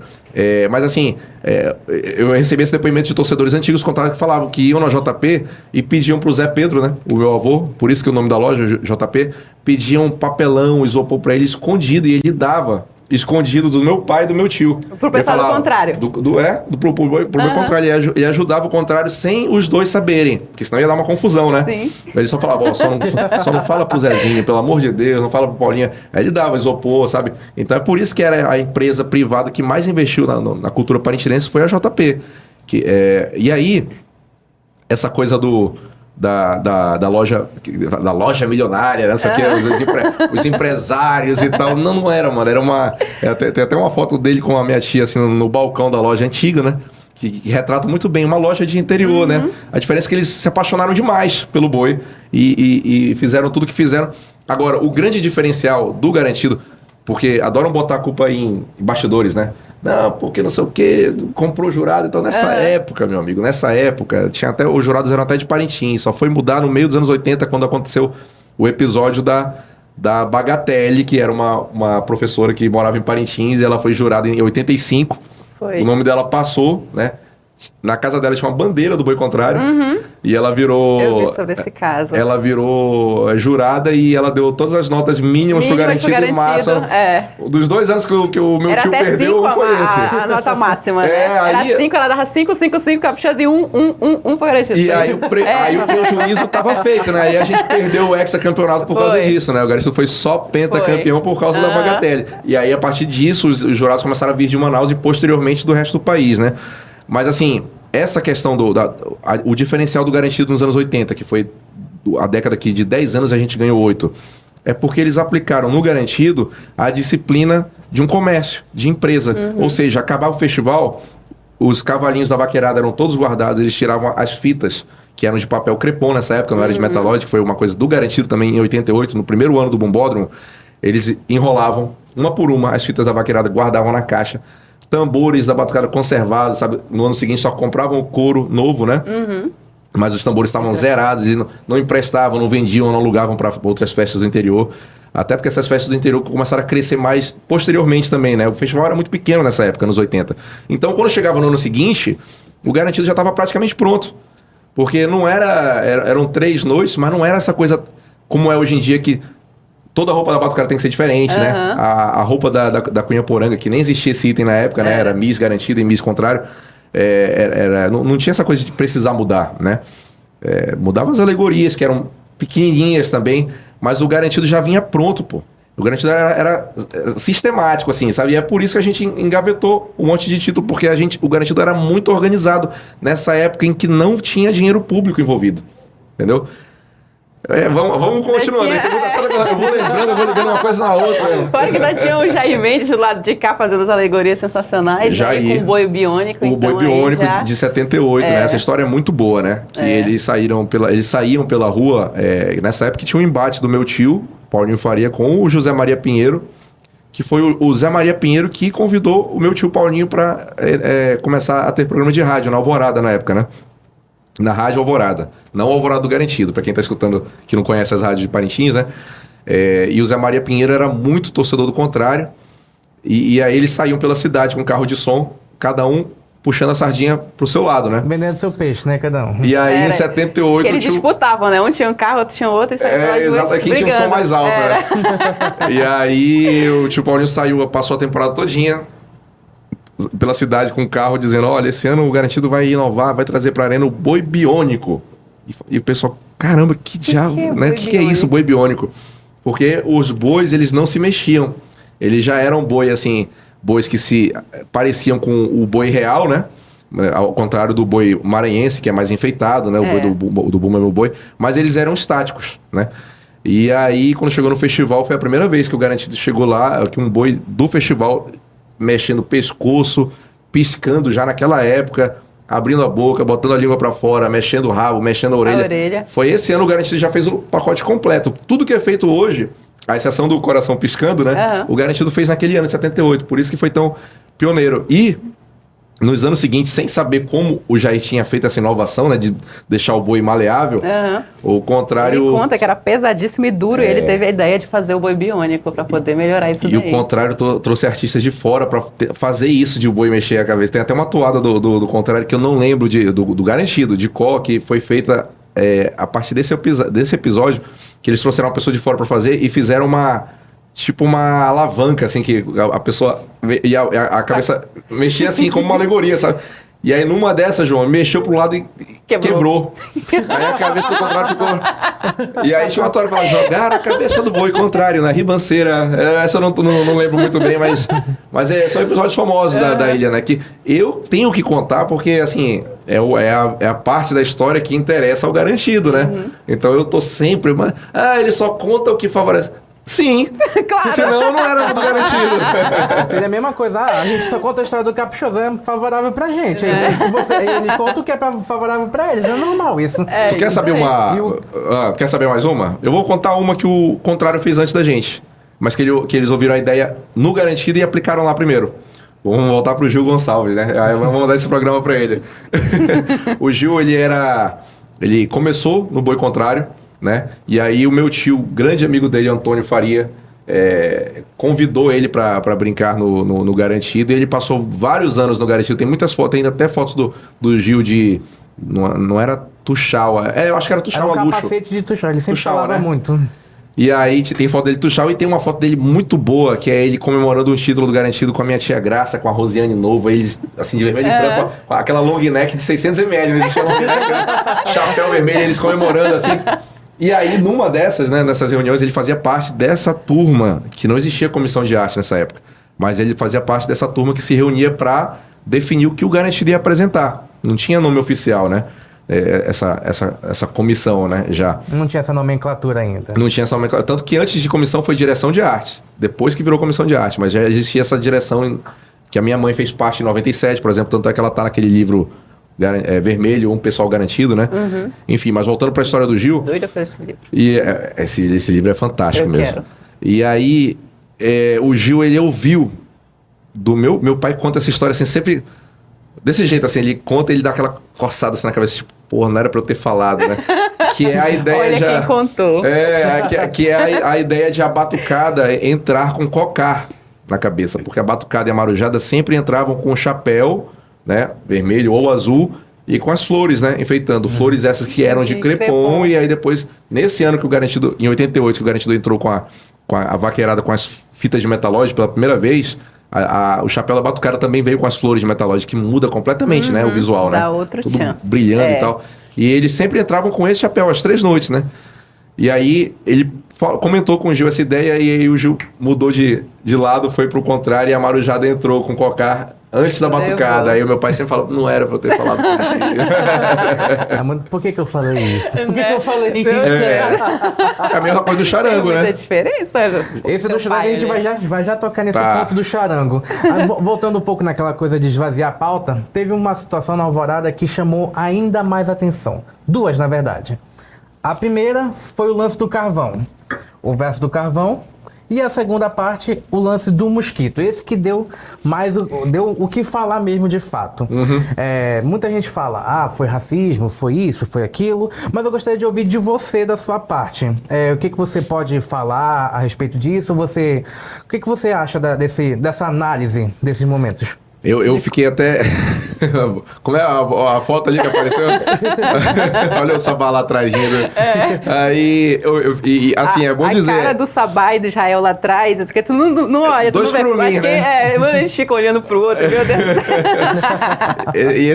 Mas assim, eu recebi esse depoimento de torcedores antigos Contrário que falavam que iam na JP e pediam pro Zé Pedro, né? O meu avô, por isso que o nome da loja, JP, pediam papelão, isopor pra ele escondido, e ele dava escondido do meu pai e do meu tio. Pro pessoal do Contrário. Pro meu Contrário. E ajudava o Contrário sem os dois saberem, porque senão ia dar uma confusão, né? Sim. Ele só falava, só não fala pro Zezinho, pelo amor de Deus, não fala pro Paulinha. Aí ele dava isopor, sabe? Então é por isso que era a empresa privada que mais investiu na cultura parintinense foi a JP. E aí, essa coisa da loja milionária, né? Só que os empresários e tal. Não era, mano. Era uma. Tem até uma foto dele com a minha tia, assim, no balcão da loja antiga, né? Que retrata muito bem uma loja de interior, né? A diferença é que eles se apaixonaram demais pelo boi e fizeram tudo que fizeram. Agora, o grande diferencial do Garantido, porque adoram botar a culpa em bastidores, né? Não, porque não sei o quê, comprou jurado. Então, nessa época, meu amigo, tinha até, os jurados eram até de Parintins. Só foi mudar no meio dos anos 80, quando aconteceu o episódio da Bagatelle, que era uma professora que morava em Parintins, e ela foi jurada em 85. Foi. O nome dela passou, né? Na casa dela tinha uma bandeira do boi contrário. E ela virou... Eu vi sobre esse caso. Ela virou jurada e ela deu todas as notas mínimas pro garantido e máximo. Dos 2 anos que o meu tio perdeu, foi esse. A nota máxima, né? Era 5, ela dava 5, 5, 5, caprichoso e 1 pro garantido. E aí o prejuízo tava feito, né? Aí a gente perdeu o hexacampeonato por causa disso, né? O garantido foi só pentacampeão por causa da bagatelle. E aí, a partir disso, os jurados começaram a vir de Manaus e posteriormente do resto do país, né? Mas assim, essa questão o diferencial do garantido nos anos 80, que foi a década que de 10 anos a gente ganhou 8, é porque eles aplicaram no garantido a disciplina de um comércio, de empresa. Ou seja, acabava o festival, os cavalinhos da vaqueirada eram todos guardados, eles tiravam as fitas, que eram de papel crepom nessa época, não era de metalóide, que foi uma coisa do garantido também em 88, no primeiro ano do bombódromo, eles enrolavam, uma por uma, as fitas da vaqueirada, guardavam na caixa. Tambores da batucada conservados, sabe? No ano seguinte só compravam o couro novo, né? Mas os tambores estavam zerados e não emprestavam, não vendiam, não alugavam para outras festas do interior. Até porque essas festas do interior começaram a crescer mais posteriormente também, né? O festival era muito pequeno nessa época, nos 80. Então, quando chegava no ano seguinte, o garantido já estava praticamente pronto. Porque não eram 3 noites, mas não era essa coisa como é hoje em dia que toda a roupa da batucada tem que ser diferente, né? A roupa da Cunhaporanga, que nem existia esse item na época, né? Era Miss garantida e Miss contrário. Não tinha essa coisa de precisar mudar, né? Mudavam as alegorias, que eram pequenininhas também, mas o garantido já vinha pronto, pô. O garantido era sistemático, assim, sabe? E é por isso que a gente engavetou um monte de título, porque o garantido era muito organizado nessa época em que não tinha dinheiro público envolvido, entendeu? Vamos continuando. Eu vou lembrando, eu vou ligando uma coisa na outra. Fora que nós tínhamos o Jair Mendes do lado de cá fazendo as alegorias sensacionais, Jair, né? Com o boi biônico. O boi biônico de 78, né? Essa história é muito boa, né? Que eles saíam pela rua, nessa época tinha um embate do meu tio, Paulinho Faria, com o José Maria Pinheiro, que foi o Zé Maria Pinheiro que convidou o meu tio Paulinho para começar a ter programa de rádio na Alvorada na época, né? Na Rádio Alvorada, não Alvorada do Garantido, para quem está escutando que não conhece as rádios de Parintins, né? E o Zé Maria Pinheiro era muito torcedor do contrário, e aí eles saíam pela cidade com carro de som, cada um puxando a sardinha pro seu lado, né? Vendendo seu peixe, né, cada um. E aí em 78... Que eles disputavam, né? Um tinha um carro, outro tinha outro, e saíam exato, aqui tinha um som mais alto, né? E aí o tio Paulinho passou a temporada todinha pela cidade com o carro dizendo, olha, esse ano o garantido vai inovar, vai trazer pra arena o boi biônico. E o pessoal, caramba, que diabo, né? O que é isso, boi biônico? Porque os bois, eles não se mexiam. Eles já eram boi, assim, bois que se pareciam com o boi real, né? Ao contrário do boi maranhense, que é mais enfeitado, né? O boi do Bumba é meu boi. Mas eles eram estáticos, né? E aí, quando chegou no festival, foi a primeira vez que o garantido chegou lá, que um boi do festival... mexendo o pescoço, piscando já naquela época, abrindo a boca, botando a língua pra fora, mexendo o rabo, mexendo a orelha. Foi esse ano o garantido já fez o pacote completo. Tudo que é feito hoje, a exceção do coração piscando, né? O garantido fez naquele ano de 78, por isso que foi tão pioneiro. E nos anos seguintes, sem saber como o Jair tinha feito essa inovação, né, de deixar o boi maleável, o contrário... Ele conta que era pesadíssimo e duro, e ele teve a ideia de fazer o boi biônico para poder melhorar isso daí. E o contrário trouxe artistas de fora para fazer isso de o boi mexer a cabeça. Tem até uma toada do contrário que eu não lembro do garantido, de qual que foi feita a partir desse episódio, que eles trouxeram uma pessoa de fora para fazer e fizeram tipo uma alavanca, assim, que a pessoa... E a cabeça mexia assim, como uma alegoria, sabe? E aí, numa dessas, João, mexeu pro lado e quebrou. Aí a cabeça do contrário ficou... E aí tinha uma história pra jogar a cabeça do boi contrário, na ribanceira. Essa eu não lembro muito bem, mas são episódios famosos da ilha, né? Que eu tenho que contar porque, assim, é a parte da história que interessa ao garantido, né? Então eu tô sempre... ele só conta o que favorece... Sim, claro. Senão não era muito garantido. Seria a mesma coisa, a gente só conta a história do caprichoso, é favorável pra gente. Eles contam o que é favorável pra eles, é normal isso. Tu quer saber quer saber mais uma? Eu vou contar uma que o contrário fez antes da gente, mas que eles ouviram a ideia no garantido e aplicaram lá primeiro. Vamos voltar pro Gil Gonçalves, né? Aí vamos mandar esse programa pra ele. O Gil, ele começou no boi contrário, né? E aí o meu tio, grande amigo dele, Antônio Faria, convidou ele para brincar no Garantido, e ele passou vários anos no Garantido. Tem muitas fotos, tem até fotos do Gil de... Não era Tuchal, eu acho que era Tuchal Era um Luxo. capacete de Tuchal, ele sempre Tuchal, falava né? muito. E aí tem foto dele Tuchal e tem uma foto dele muito boa, que é ele comemorando um título do Garantido com a minha tia Graça, com a Rosiane Novo, eles assim de vermelho e branco, com aquela long neck de 600 ml, não existia long neck, né? Chapéu vermelho, eles comemorando assim. E aí numa dessas, né, nessas reuniões, ele fazia parte dessa turma, que não existia comissão de arte nessa época, mas ele fazia parte dessa turma que se reunia para definir o que o Garantido ia apresentar. Não tinha nome oficial, né? Essa comissão, né, já. Não tinha essa nomenclatura ainda. Não tinha essa nomenclatura. Tanto que antes de comissão foi direção de arte. Depois que virou comissão de arte. Mas já existia essa direção que a minha mãe fez parte em 97, por exemplo. Tanto é que ela tá naquele livro vermelho, Um Pessoal Garantido, né? Uhum. Enfim, mas voltando para a história do Gil... Doida por esse livro. E esse livro é fantástico Eu mesmo. quero. E aí, o Gil, ele ouviu do meu pai conta essa história assim, sempre... Desse jeito, assim, ele conta e ele dá aquela coçada assim na cabeça, tipo, porra, não era pra eu ter falado, né? Que é a ideia Olha quem contou. Que é a ideia de a batucada entrar com cocar na cabeça. Porque a batucada e a marujada sempre entravam com o chapéu, né? Vermelho ou azul, e com as flores, né? Enfeitando. Flores essas que eram de crepom. E aí depois, nesse ano que o Garantido, em 88, que o Garantido entrou com a vaqueirada com as fitas de metalóide pela primeira vez... O chapéu da batucada também veio com as flores de metalóide, que muda completamente, né? O visual, né? Dá outro tudo tchan. brilhando e tal. E eles sempre entravam com esse chapéu às 3 noites, né? E aí ele comentou com o Gil essa ideia e aí o Gil mudou de lado, foi pro contrário e a marujada entrou com o cocar antes da batucada. Aí o meu pai sempre falou, não era pra eu ter falado Mas por que eu falei isso? Por que eu falei isso? É a mesma coisa do charango, Tem né? muita diferença. Esse do charango a gente vai já tocar nesse Tá. ponto do charango. Aí, voltando um pouco naquela coisa de esvaziar a pauta, teve uma situação na Alvorada que chamou ainda mais atenção. Duas, na verdade. A primeira foi o lance do carvão. O verso do carvão. E a segunda parte, o lance do mosquito. Esse que deu o que falar mesmo de fato. Muita gente fala, foi racismo, foi isso, foi aquilo. Mas eu gostaria de ouvir de você, da sua parte. O que você pode falar a respeito disso? O que você acha dessa análise desses momentos? Eu fiquei até... Como é a foto ali que apareceu? Olha o Sabá lá atrás rindo. Aí, assim, é bom dizer... A cara do Sabá e do Israel lá atrás, porque tu não olha, tu Dois não vê. por mim, Acho que né? a gente fica olhando pro outro, meu Deus. E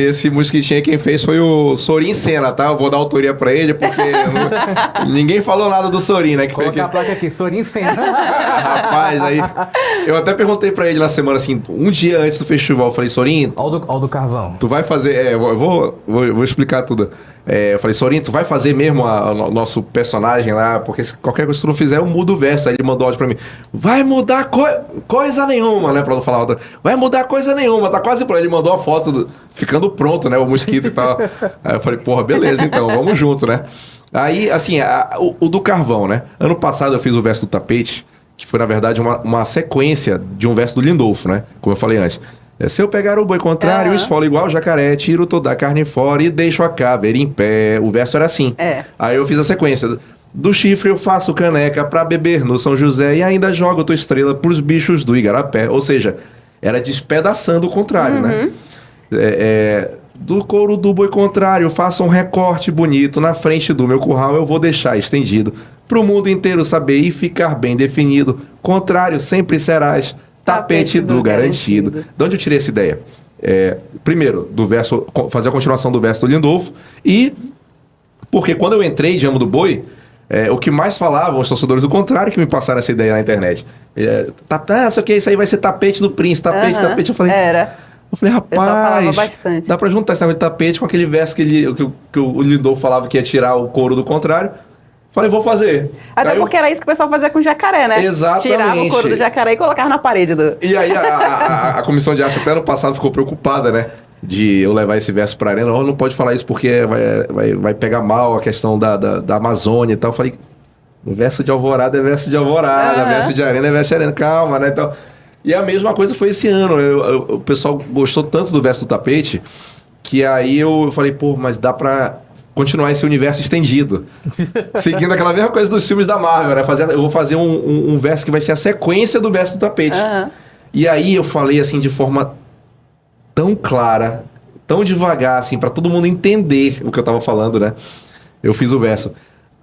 esse mosquitinho aí quem fez foi o Sorin Senna, tá? Eu vou dar autoria pra ele, porque ninguém falou nada do Sorin, né? Colocar a placa aqui, Sorin Senna. Rapaz, aí... Eu até perguntei pra ele na semana, assim, um dia antes do festival, eu falei, Sorin... Olha o do carvão. Tu vai fazer... eu vou explicar tudo. Eu falei, Sorin, tu vai fazer mesmo o nosso personagem lá? Porque se qualquer coisa que tu não fizer, eu mudo o verso. Aí ele mandou áudio pra mim. Vai mudar coisa nenhuma, né? Pra não falar outra. Vai mudar coisa nenhuma. Tá quase pronto. Ele mandou a foto ficando pronto, né? O mosquito e tal. Aí eu falei, porra, beleza então. Vamos junto, né? Aí, assim, o do carvão, né? Ano passado eu fiz o verso do tapete, que foi, na verdade, uma sequência de um verso do Lindolfo, né? Como eu falei antes. Se eu pegar o boi contrário, esfolo igual jacaré, tiro toda a carne fora e deixo a caveira em pé. O verso era assim. Aí eu fiz a sequência. Do chifre eu faço caneca pra beber no São José e ainda jogo tua estrela pros bichos do Igarapé. Ou seja, era despedaçando o contrário, né? Do couro do boi contrário, faça um recorte bonito na frente do meu curral, eu vou deixar estendido pro mundo inteiro saber e ficar bem definido. Contrário sempre serás tapete do garantido. De onde eu tirei essa ideia? Primeiro, do verso, fazer a continuação do verso do Lindolfo, e porque quando eu entrei de Amo do Boi, o que mais falavam os torcedores do contrário que me passaram essa ideia na internet. Só que isso aí vai ser tapete do príncipe, tapete. Eu falei, eu falei, rapaz, dá pra juntar esse negócio de tapete com aquele verso que o Lindolfo falava que ia tirar o couro do contrário. Falei, vou fazer. Até porque era isso que o pessoal fazia com o jacaré, né? Exatamente. Tirava o couro do jacaré e colocava na parede do... E aí a comissão de arte até ano passado ficou preocupada, né? De eu levar esse verso pra arena. Não pode falar isso porque vai pegar mal a questão da Amazônia e tal. Eu falei, o verso de Alvorada é verso de Alvorada, verso de arena é verso de arena. Calma, né? Então, e a mesma coisa foi esse ano. O pessoal gostou tanto do verso do tapete que aí eu falei, pô, mas dá pra continuar esse universo estendido. Seguindo aquela mesma coisa dos filmes da Marvel, né? Eu vou fazer um verso que vai ser a sequência do verso do tapete. E aí eu falei assim de forma tão clara, tão devagar, assim, pra todo mundo entender o que eu tava falando, né? Eu fiz o verso.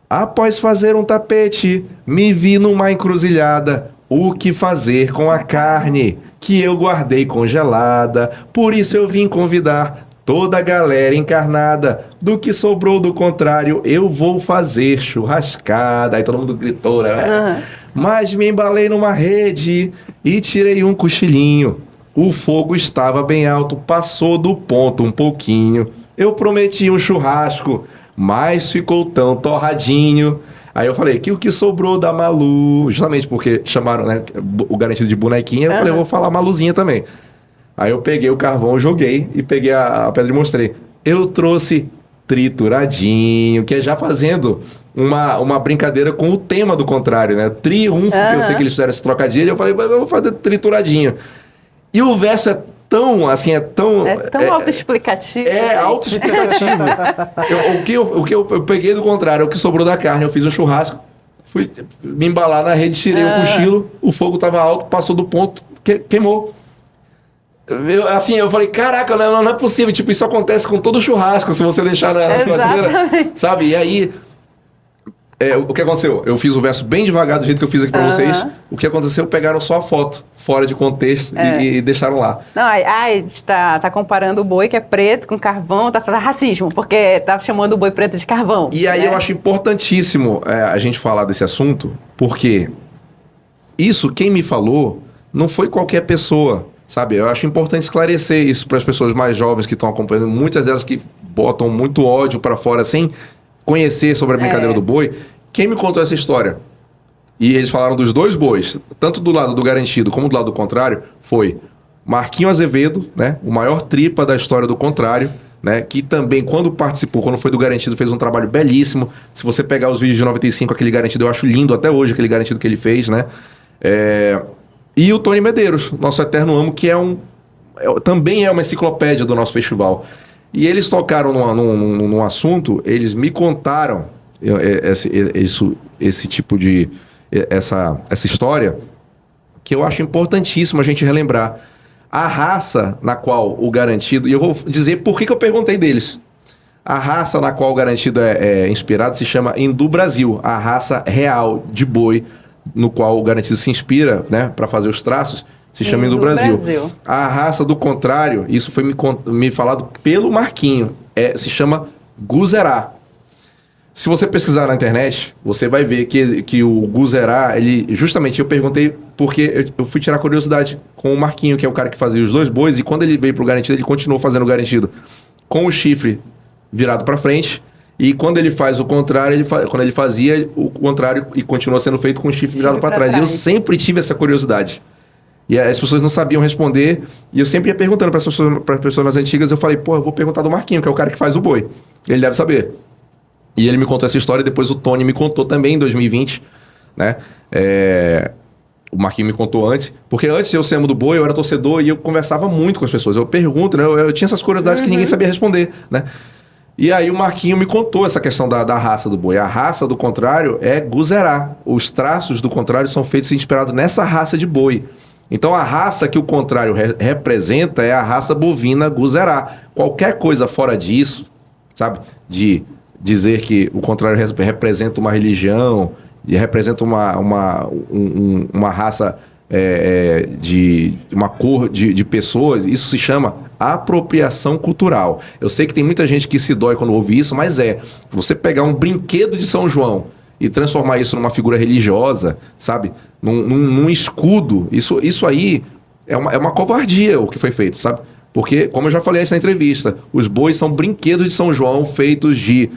Após fazer um tapete, me vi numa encruzilhada. O que fazer com a carne que eu guardei congelada? Por isso eu vim convidar toda a galera encarnada. Do que sobrou do contrário, eu vou fazer churrascada. Aí todo mundo gritou, né? Mas me embalei numa rede e tirei um cochilinho. O fogo estava bem alto, passou do ponto um pouquinho. Eu prometi um churrasco, mas ficou tão torradinho. Aí eu falei, que o que sobrou da Malu, justamente porque chamaram, né, o garantido de bonequinha, eu falei, eu vou falar Maluzinha também. Aí eu peguei o carvão, joguei e peguei a pedra e mostrei. Eu trouxe trituradinho, que é já fazendo uma brincadeira com o tema do contrário, né? Triunfo, que eu sei que eles fizeram esse trocadilho, eu falei, eu vou fazer trituradinho. E o verso é tão, assim, tão autoexplicativo. É autoexplicativo. O que eu peguei do contrário, o que sobrou da carne, eu fiz um churrasco, fui me embalar na rede, tirei o cochilo, o fogo tava alto, passou do ponto, queimou. Eu falei, caraca, não é possível, tipo, isso acontece com todo churrasco, se você deixar na prateleira, sabe? E aí, o que aconteceu? Eu fiz o verso bem devagar, do jeito que eu fiz aqui pra vocês. O que aconteceu? Pegaram só a foto, fora de contexto, e deixaram lá. Não, a gente tá comparando o boi que é preto com carvão, tá fazendo racismo, porque tá chamando o boi preto de carvão. E aí eu acho importantíssimo a gente falar desse assunto, porque isso, quem me falou, não foi qualquer pessoa, sabe? Eu acho importante esclarecer isso para as pessoas mais jovens que estão acompanhando, muitas delas que botam muito ódio para fora sem conhecer sobre a brincadeira do boi. Quem me contou essa história? E eles falaram dos dois bois, tanto do lado do garantido como do lado do contrário, foi Marquinho Azevedo, né? O maior tripa da história do contrário, né? Que também, quando foi do garantido, fez um trabalho belíssimo. Se você pegar os vídeos de 95, aquele garantido, eu acho lindo até hoje, aquele garantido que ele fez, né? E o Tony Medeiros, nosso eterno amo, que também é uma enciclopédia do nosso festival. E eles tocaram num assunto, eles me contaram esse tipo de... essa história, que eu acho importantíssimo a gente relembrar. A raça na qual o garantido... E eu vou dizer por que eu perguntei deles. A raça na qual o garantido é inspirado se chama Hindu Brasil, a raça real de boi no qual o garantido se inspira, né, para fazer os traços, se chama Hindu Brasil. A raça do contrário, isso foi me falado pelo Marquinho, se chama Guzerá. Se você pesquisar na internet, você vai ver que o Guzerá, justamente eu perguntei porque eu fui tirar curiosidade com o Marquinho, que é o cara que fazia os dois bois, e quando ele veio pro garantido, ele continuou fazendo o garantido com o chifre virado para frente. E quando ele faz o contrário, quando ele fazia o contrário e continua sendo feito com o chifre virado para trás. E eu sempre tive essa curiosidade. E as pessoas não sabiam responder. E eu sempre ia perguntando para as pessoas mais antigas. Eu falei, eu vou perguntar do Marquinho, que é o cara que faz o boi. Ele deve saber. E ele me contou essa história. E depois o Tony me contou também em 2020. Né? O Marquinho me contou antes. Porque antes de eu ser amo do boi, eu era torcedor e eu conversava muito com as pessoas. Eu pergunto, né? Eu tinha essas curiosidades que ninguém sabia responder, né? E aí o Marquinho me contou essa questão da raça do boi. A raça do contrário é Guzerá. Os traços do contrário são feitos inspirados nessa raça de boi. Então a raça que o contrário representa é a raça bovina Guzerá. Qualquer coisa fora disso, sabe? De dizer que o contrário representa uma religião, representa uma raça... de uma cor de pessoas, isso se chama apropriação cultural. Eu sei que tem muita gente que se dói quando ouve isso, mas você pegar um brinquedo de São João e transformar isso numa figura religiosa, sabe? Num escudo, isso aí é uma covardia o que foi feito, sabe? Porque, como eu já falei antes na entrevista, os bois são brinquedos de São João feitos de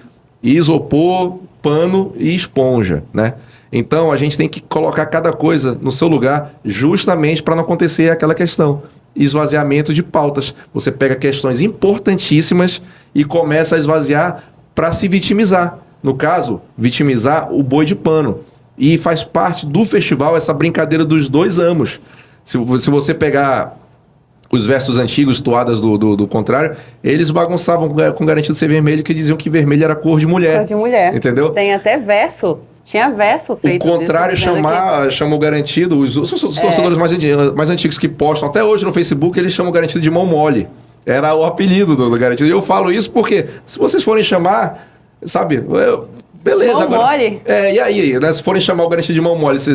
isopor, pano e esponja, né? Então, a gente tem que colocar cada coisa no seu lugar justamente para não acontecer aquela questão. Esvaziamento de pautas. Você pega questões importantíssimas e começa a esvaziar para se vitimizar. No caso, vitimizar o boi de pano. E faz parte do festival essa brincadeira dos dois amos. Se você pegar os versos antigos, toadas do contrário, eles bagunçavam com Garantido Ser Vermelho, que diziam que vermelho era cor de mulher. Cor de mulher. Entendeu? Tem até verso. Tinha verso O feito. contrário disso, dizendo chamou Garantido, os torcedores mais antigos que postam, até hoje no Facebook, eles chamam Garantido de mão mole. Era o apelido do Garantido. E eu falo isso porque, se vocês forem chamar, sabe, beleza. Mão agora, mole? E aí, né, se forem chamar o Garantido de mão mole, você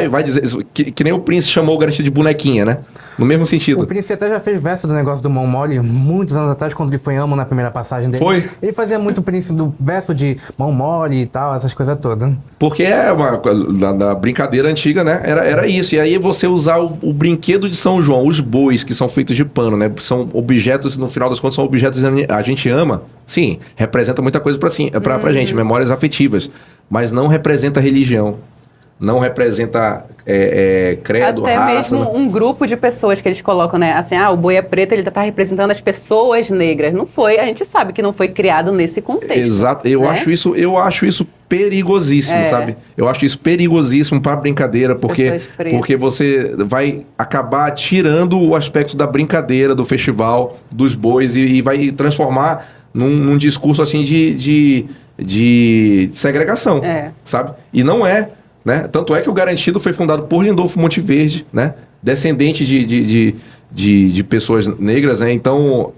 vai dizer que nem o Prince chamou o Garantido de bonequinha, né? No mesmo sentido. O Prince até já fez verso do negócio do mão mole muitos anos atrás, quando ele foi Amo na primeira passagem dele. Foi? Ele fazia muito Prince do verso de mão mole e tal, essas coisas todas. Porque é uma da brincadeira antiga, né? Era isso. E aí você usar o brinquedo de São João, os bois que são feitos de pano, né? São objetos, no final das contas, são objetos que a gente ama. Sim, representa muita coisa pra gente, memórias afetivas. Mas não representa religião. Não representa credo, até raça. mesmo um grupo de pessoas que eles colocam, né? Assim, o boi é preto, ele tá representando as pessoas negras. Não foi, a gente sabe que não foi criado nesse contexto. Exato, eu acho isso perigosíssimo, sabe? Eu acho isso perigosíssimo para brincadeira, porque você vai acabar tirando o aspecto da brincadeira, do festival, dos bois, e vai transformar num discurso assim de segregação, sabe? E não é. Né? Tanto é que o Garantido foi fundado por Lindolfo Monteverde, né? Descendente de pessoas negras, né? Então,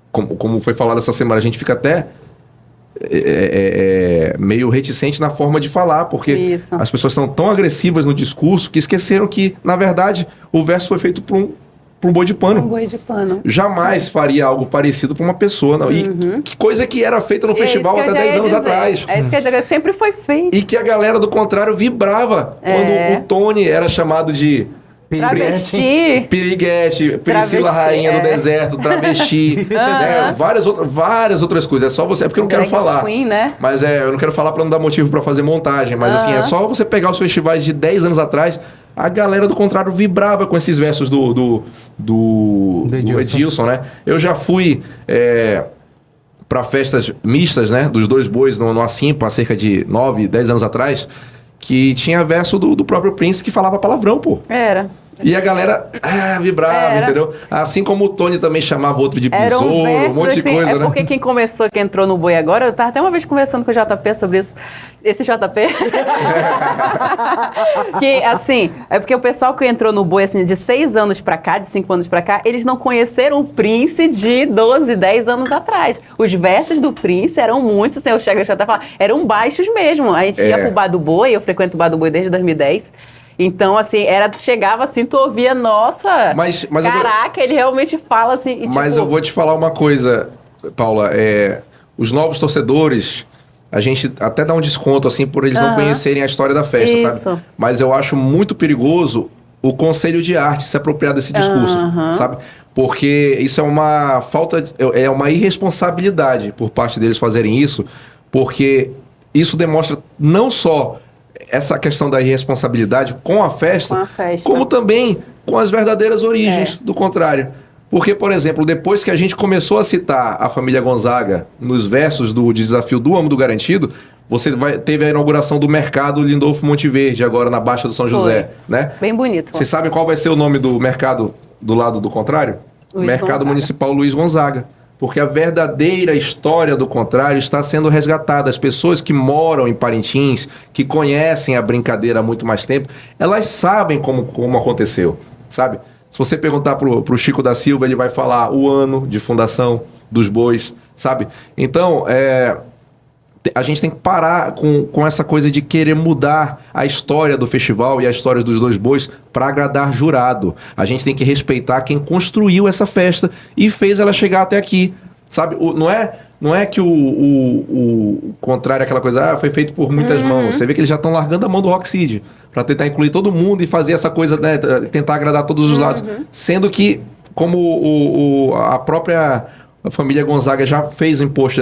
como foi falado essa semana, a gente fica até meio reticente na forma de falar, porque as pessoas são tão agressivas no discurso que esqueceram que, na verdade, o verso foi feito por um boi de pano. Um boi de pano. Jamais faria algo parecido para uma pessoa. Não. E que coisa que era feita no festival até 10 anos atrás. É isso que eu ia dizer, sempre foi feito. E que a galera do contrário vibrava quando o Tony era chamado de Travesti. Piriguete, Priscila Rainha do Deserto, travesti, né? várias outras coisas. É só você, é porque eu não quero falar. Queen, né? Mas eu não quero falar para não dar motivo para fazer montagem, mas assim, é só você pegar os festivais de 10 anos atrás, a galera do contrário vibrava com esses versos do Edilson, né? Eu já fui para festas mistas, né? Dos dois bois no Acimpa, há cerca de 9, 10 anos atrás, que tinha verso do próprio Prince que falava palavrão, pô. Era. E a galera vibrava, entendeu? Assim como o Tony também chamava outro de besouro, um monte de coisa, né? Porque quem entrou no boi agora, eu tava até uma vez conversando com o JP sobre isso. Esse JP? Que, assim, é porque o pessoal que entrou no boi, assim, de 6 anos pra cá, de 5 anos pra cá, eles não conheceram o Prince de 12, 10 anos atrás. Os versos do Prince eram muitos, assim, eu chego a falar, eram baixos mesmo. A gente ia pro Bar do Boi, eu frequento o Bar do Boi desde 2010. Então, assim, chegava assim, tu ouvia, nossa, mas caraca, ele realmente fala assim. E, mas eu vou te falar uma coisa, Paula, os novos torcedores, a gente até dá um desconto, assim, por eles não conhecerem a história da festa, sabe? Mas eu acho muito perigoso o Conselho de Arte se apropriar desse discurso, sabe? Porque isso é uma falta, é uma irresponsabilidade por parte deles fazerem isso, porque isso demonstra não só essa questão da irresponsabilidade com a festa, como também com as verdadeiras origens do contrário. Porque, por exemplo, depois que a gente começou a citar a família Gonzaga nos versos do Desafio do Amo do Garantido, teve a inauguração do mercado Lindolfo Monteverde, agora na Baixa do São José, né? Bem bonito. Vocês sabem qual vai ser o nome do mercado do lado do contrário? Mercado Municipal Luiz Gonzaga. Porque a verdadeira história do contrário está sendo resgatada. As pessoas que moram em Parintins, que conhecem a brincadeira há muito mais tempo, elas sabem como aconteceu, sabe? Se você perguntar pro Chico da Silva, ele vai falar o ano de fundação dos bois, sabe? Então, a gente tem que parar com essa coisa de querer mudar a história do festival e a história dos dois bois para agradar jurado. A gente tem que respeitar quem construiu essa festa e fez ela chegar até aqui, sabe? Não é que o contrário é aquela coisa, foi feito por muitas mãos. Você vê que eles já estão largando a mão do Rock City para tentar incluir todo mundo e fazer essa coisa, né, tentar agradar todos os lados. Sendo que, como a própria família Gonzaga já fez imposto,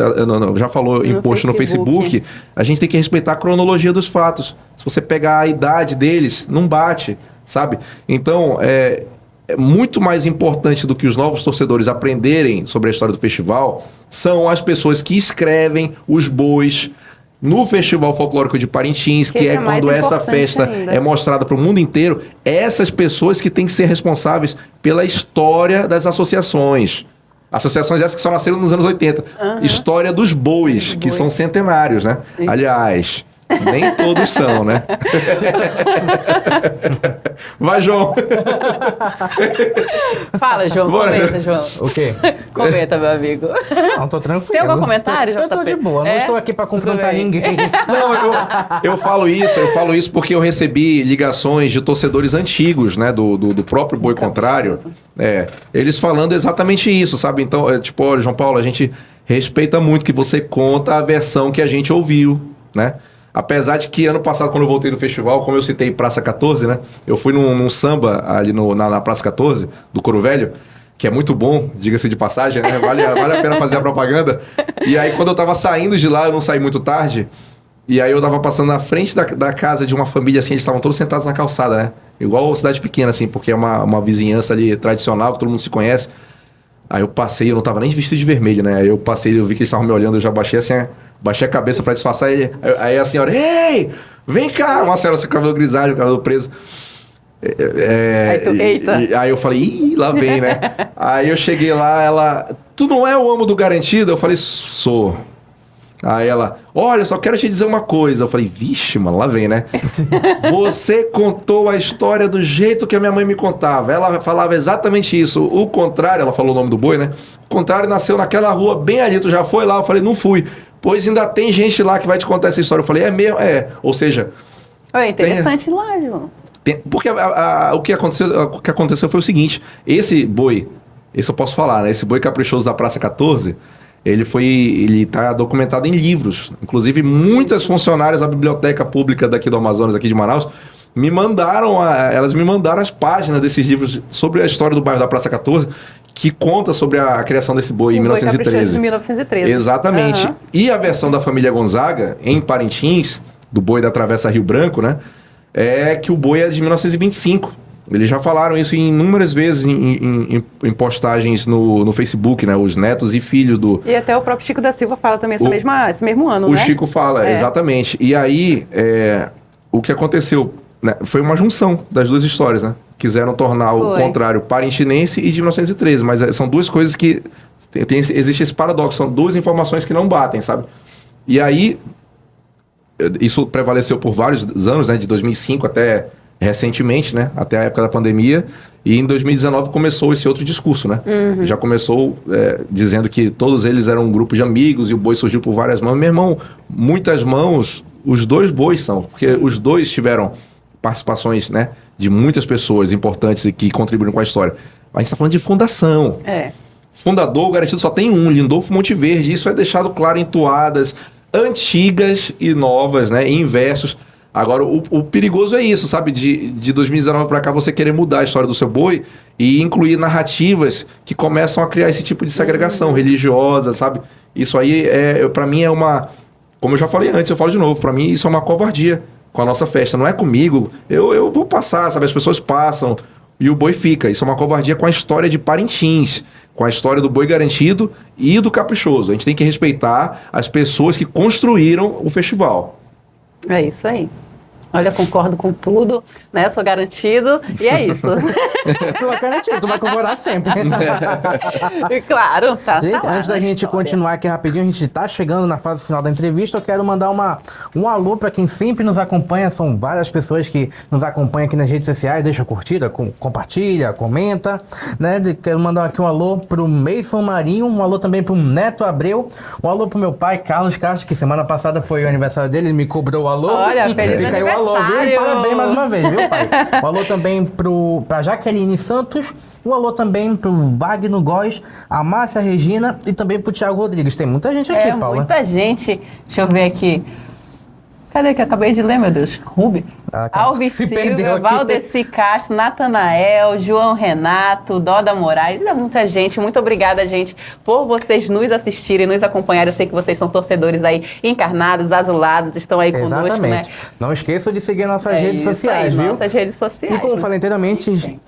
já falou imposto no Facebook, a gente tem que respeitar a cronologia dos fatos. Se você pegar a idade deles, não bate, sabe? Então, é muito mais importante do que os novos torcedores aprenderem sobre a história do festival são as pessoas que escrevem os bois no Festival Folclórico de Parintins, que isso é é mais quando essa importante festa ainda. é mostrada para o mundo inteiro, essas pessoas que têm que ser responsáveis pela história das associações. Associações essas que só nasceram nos anos 80. História dos bois, que são centenários, né? Aliás, nem todos são, né? Vai, João. Fala, João. Bora. Comenta, João. O quê? Comenta, meu amigo. Não, tô tranquilo. Tem algum comentário, Eu tô JP? de boa, não É? estou aqui pra Tudo confrontar bem. ninguém. Não, eu falo isso porque eu recebi ligações de torcedores antigos, né, do próprio Boi Contrário, eles falando exatamente isso, sabe? Então, tipo, olha, João Paulo, a gente respeita muito que você conta a versão que a gente ouviu, né? Apesar de que ano passado, quando eu voltei no festival, como eu citei Praça 14, né? Eu fui num samba ali na Praça 14, do Coro Velho, que é muito bom, diga-se de passagem, né? Vale a pena fazer a propaganda. E aí, quando eu tava saindo de lá, eu não saí muito tarde, e aí eu tava passando na frente da casa de uma família, assim, eles estavam todos sentados na calçada, né? Igual cidade pequena, assim, porque é uma vizinhança ali tradicional, que todo mundo se conhece. Aí eu passei, eu não tava nem vestido de vermelho, né? Aí eu passei, eu vi que eles estavam me olhando, eu já baixei assim, baixei a cabeça pra disfarçar ele. Aí a senhora, ei, vem cá! Uma senhora com cabelo grisalho, cabelo preso. Eita. Aí eu falei, ih, lá vem, né? Aí eu cheguei lá, ela, tu não é o amo do Garantido? Eu falei, sou. Aí ela, olha, só quero te dizer uma coisa. Eu falei, vixe, mano, lá vem, né? Você contou a história do jeito que a minha mãe me contava. Ela falava exatamente isso. O Contrário, ela falou o nome do boi, né? O Contrário nasceu naquela rua bem ali. Tu já foi lá? Eu falei, não fui. Pois ainda tem gente lá que vai te contar essa história. Eu falei, é mesmo? É. Ou seja... É interessante lá, João. Porque o que aconteceu foi o seguinte. Esse boi, esse eu posso falar, né? Esse boi caprichoso da Praça 14... Ele está documentado em livros. Inclusive, muitas funcionárias da biblioteca pública daqui do Amazonas, aqui de Manaus, elas me mandaram as páginas desses livros sobre a história do bairro da Praça 14, que conta sobre a criação desse boi em Boi caprichoso 1913. de 1913. Exatamente. Aham. E a versão da família Gonzaga, em Parintins, do boi da Travessa Rio Branco, né? É que o boi é de 1925. Eles já falaram isso inúmeras vezes em postagens no Facebook, né? Os netos e filhos do... E até o próprio Chico da Silva fala também esse mesmo ano, O né? Chico fala, exatamente. E aí, o que aconteceu, né? Foi uma junção das duas histórias, né? Quiseram tornar o Contrário parintinense e de 1913, mas são duas coisas que... existe esse paradoxo, são duas informações que não batem, sabe? E aí, isso prevaleceu por vários anos, né? De 2005 até... recentemente, né? Até a época da pandemia. E em 2019 começou esse outro discurso, né? Já começou dizendo que todos eles eram um grupo de amigos e o boi surgiu por várias mãos. Meu irmão, muitas mãos, os dois bois são. Porque os dois tiveram participações, né? De muitas pessoas importantes e que contribuíram com a história. A gente está falando de fundação. Fundador, o Garantido só tem um, Lindolfo Monteverde. Isso é deixado claro em toadas antigas e novas, né? Em versos. Agora, o perigoso é isso, sabe? De 2019 para cá, você querer mudar a história do seu boi e incluir narrativas que começam a criar esse tipo de segregação religiosa, sabe? Isso aí, para mim, é uma... Como eu já falei antes, eu falo de novo. Para mim, isso é uma covardia com a nossa festa. Não é comigo. Eu vou passar, sabe? As pessoas passam e o boi fica. Isso é uma covardia com a história de Parintins, com a história do boi garantido e do caprichoso. A gente tem que respeitar as pessoas que construíram o festival. É isso aí. Olha, concordo com tudo, né? Sou garantido e é isso. Tu vai garantir, tu vai concordar sempre. E claro, tá. Gente, lá antes da na gente história. continuar aqui rapidinho, a gente tá chegando na fase final da entrevista. Eu quero mandar um alô para quem sempre nos acompanha. São várias pessoas que nos acompanham aqui nas redes sociais. Deixa a curtida, compartilha, comenta, né? Quero mandar aqui um alô pro Mason Marinho, um alô também pro Neto Abreu, um alô pro meu pai, Carlos Castro, que semana passada foi o aniversário dele, ele me cobrou o alô. Olha, feliz Fica aí o alô, viu? aniversário. Parabéns mais uma vez, viu, pai? Um alô também pra Jaqueline Santos, um alô também pro Wagner Góes, a Márcia Regina e também pro Thiago Rodrigues. Tem muita gente aqui, Paula. Muita gente. Deixa eu ver aqui. Cadê que eu acabei de ler, meu Deus? Rubi. Alves Se Silva, perdeu aqui. Valdeci Castro, Natanael, João Renato, Doda Moraes, é muita gente. Muito obrigada, gente, por vocês nos assistirem, nos acompanharem. Eu sei que vocês são torcedores aí, encarnados, azulados, estão aí conosco, né? Exatamente. Não esqueçam de seguir nossas redes isso sociais, aí, viu? Nossas redes sociais. E como eu falei anteriormente, a gente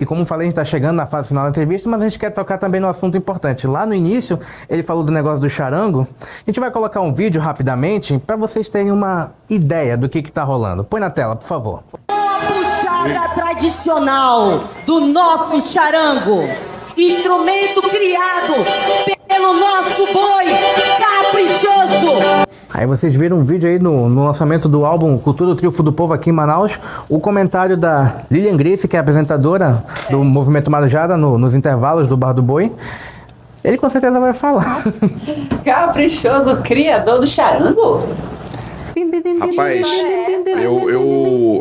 está chegando na fase final da entrevista, mas a gente quer tocar também no assunto importante. Lá no início, ele falou do negócio do charango. A gente vai colocar um vídeo rapidamente para vocês terem uma ideia do que está rolando. Põe na tela, por favor. A puxada tradicional do nosso charango, instrumento criado pelo nosso boi caprichoso. Aí vocês viram um vídeo aí no lançamento do álbum Cultura do Triunfo do Povo aqui em Manaus, o comentário da Lilian Grace, que é apresentadora do Movimento Marujada, nos intervalos do Bar do Boi. Ele com certeza vai falar. Caprichoso, criador do charango? Rapaz,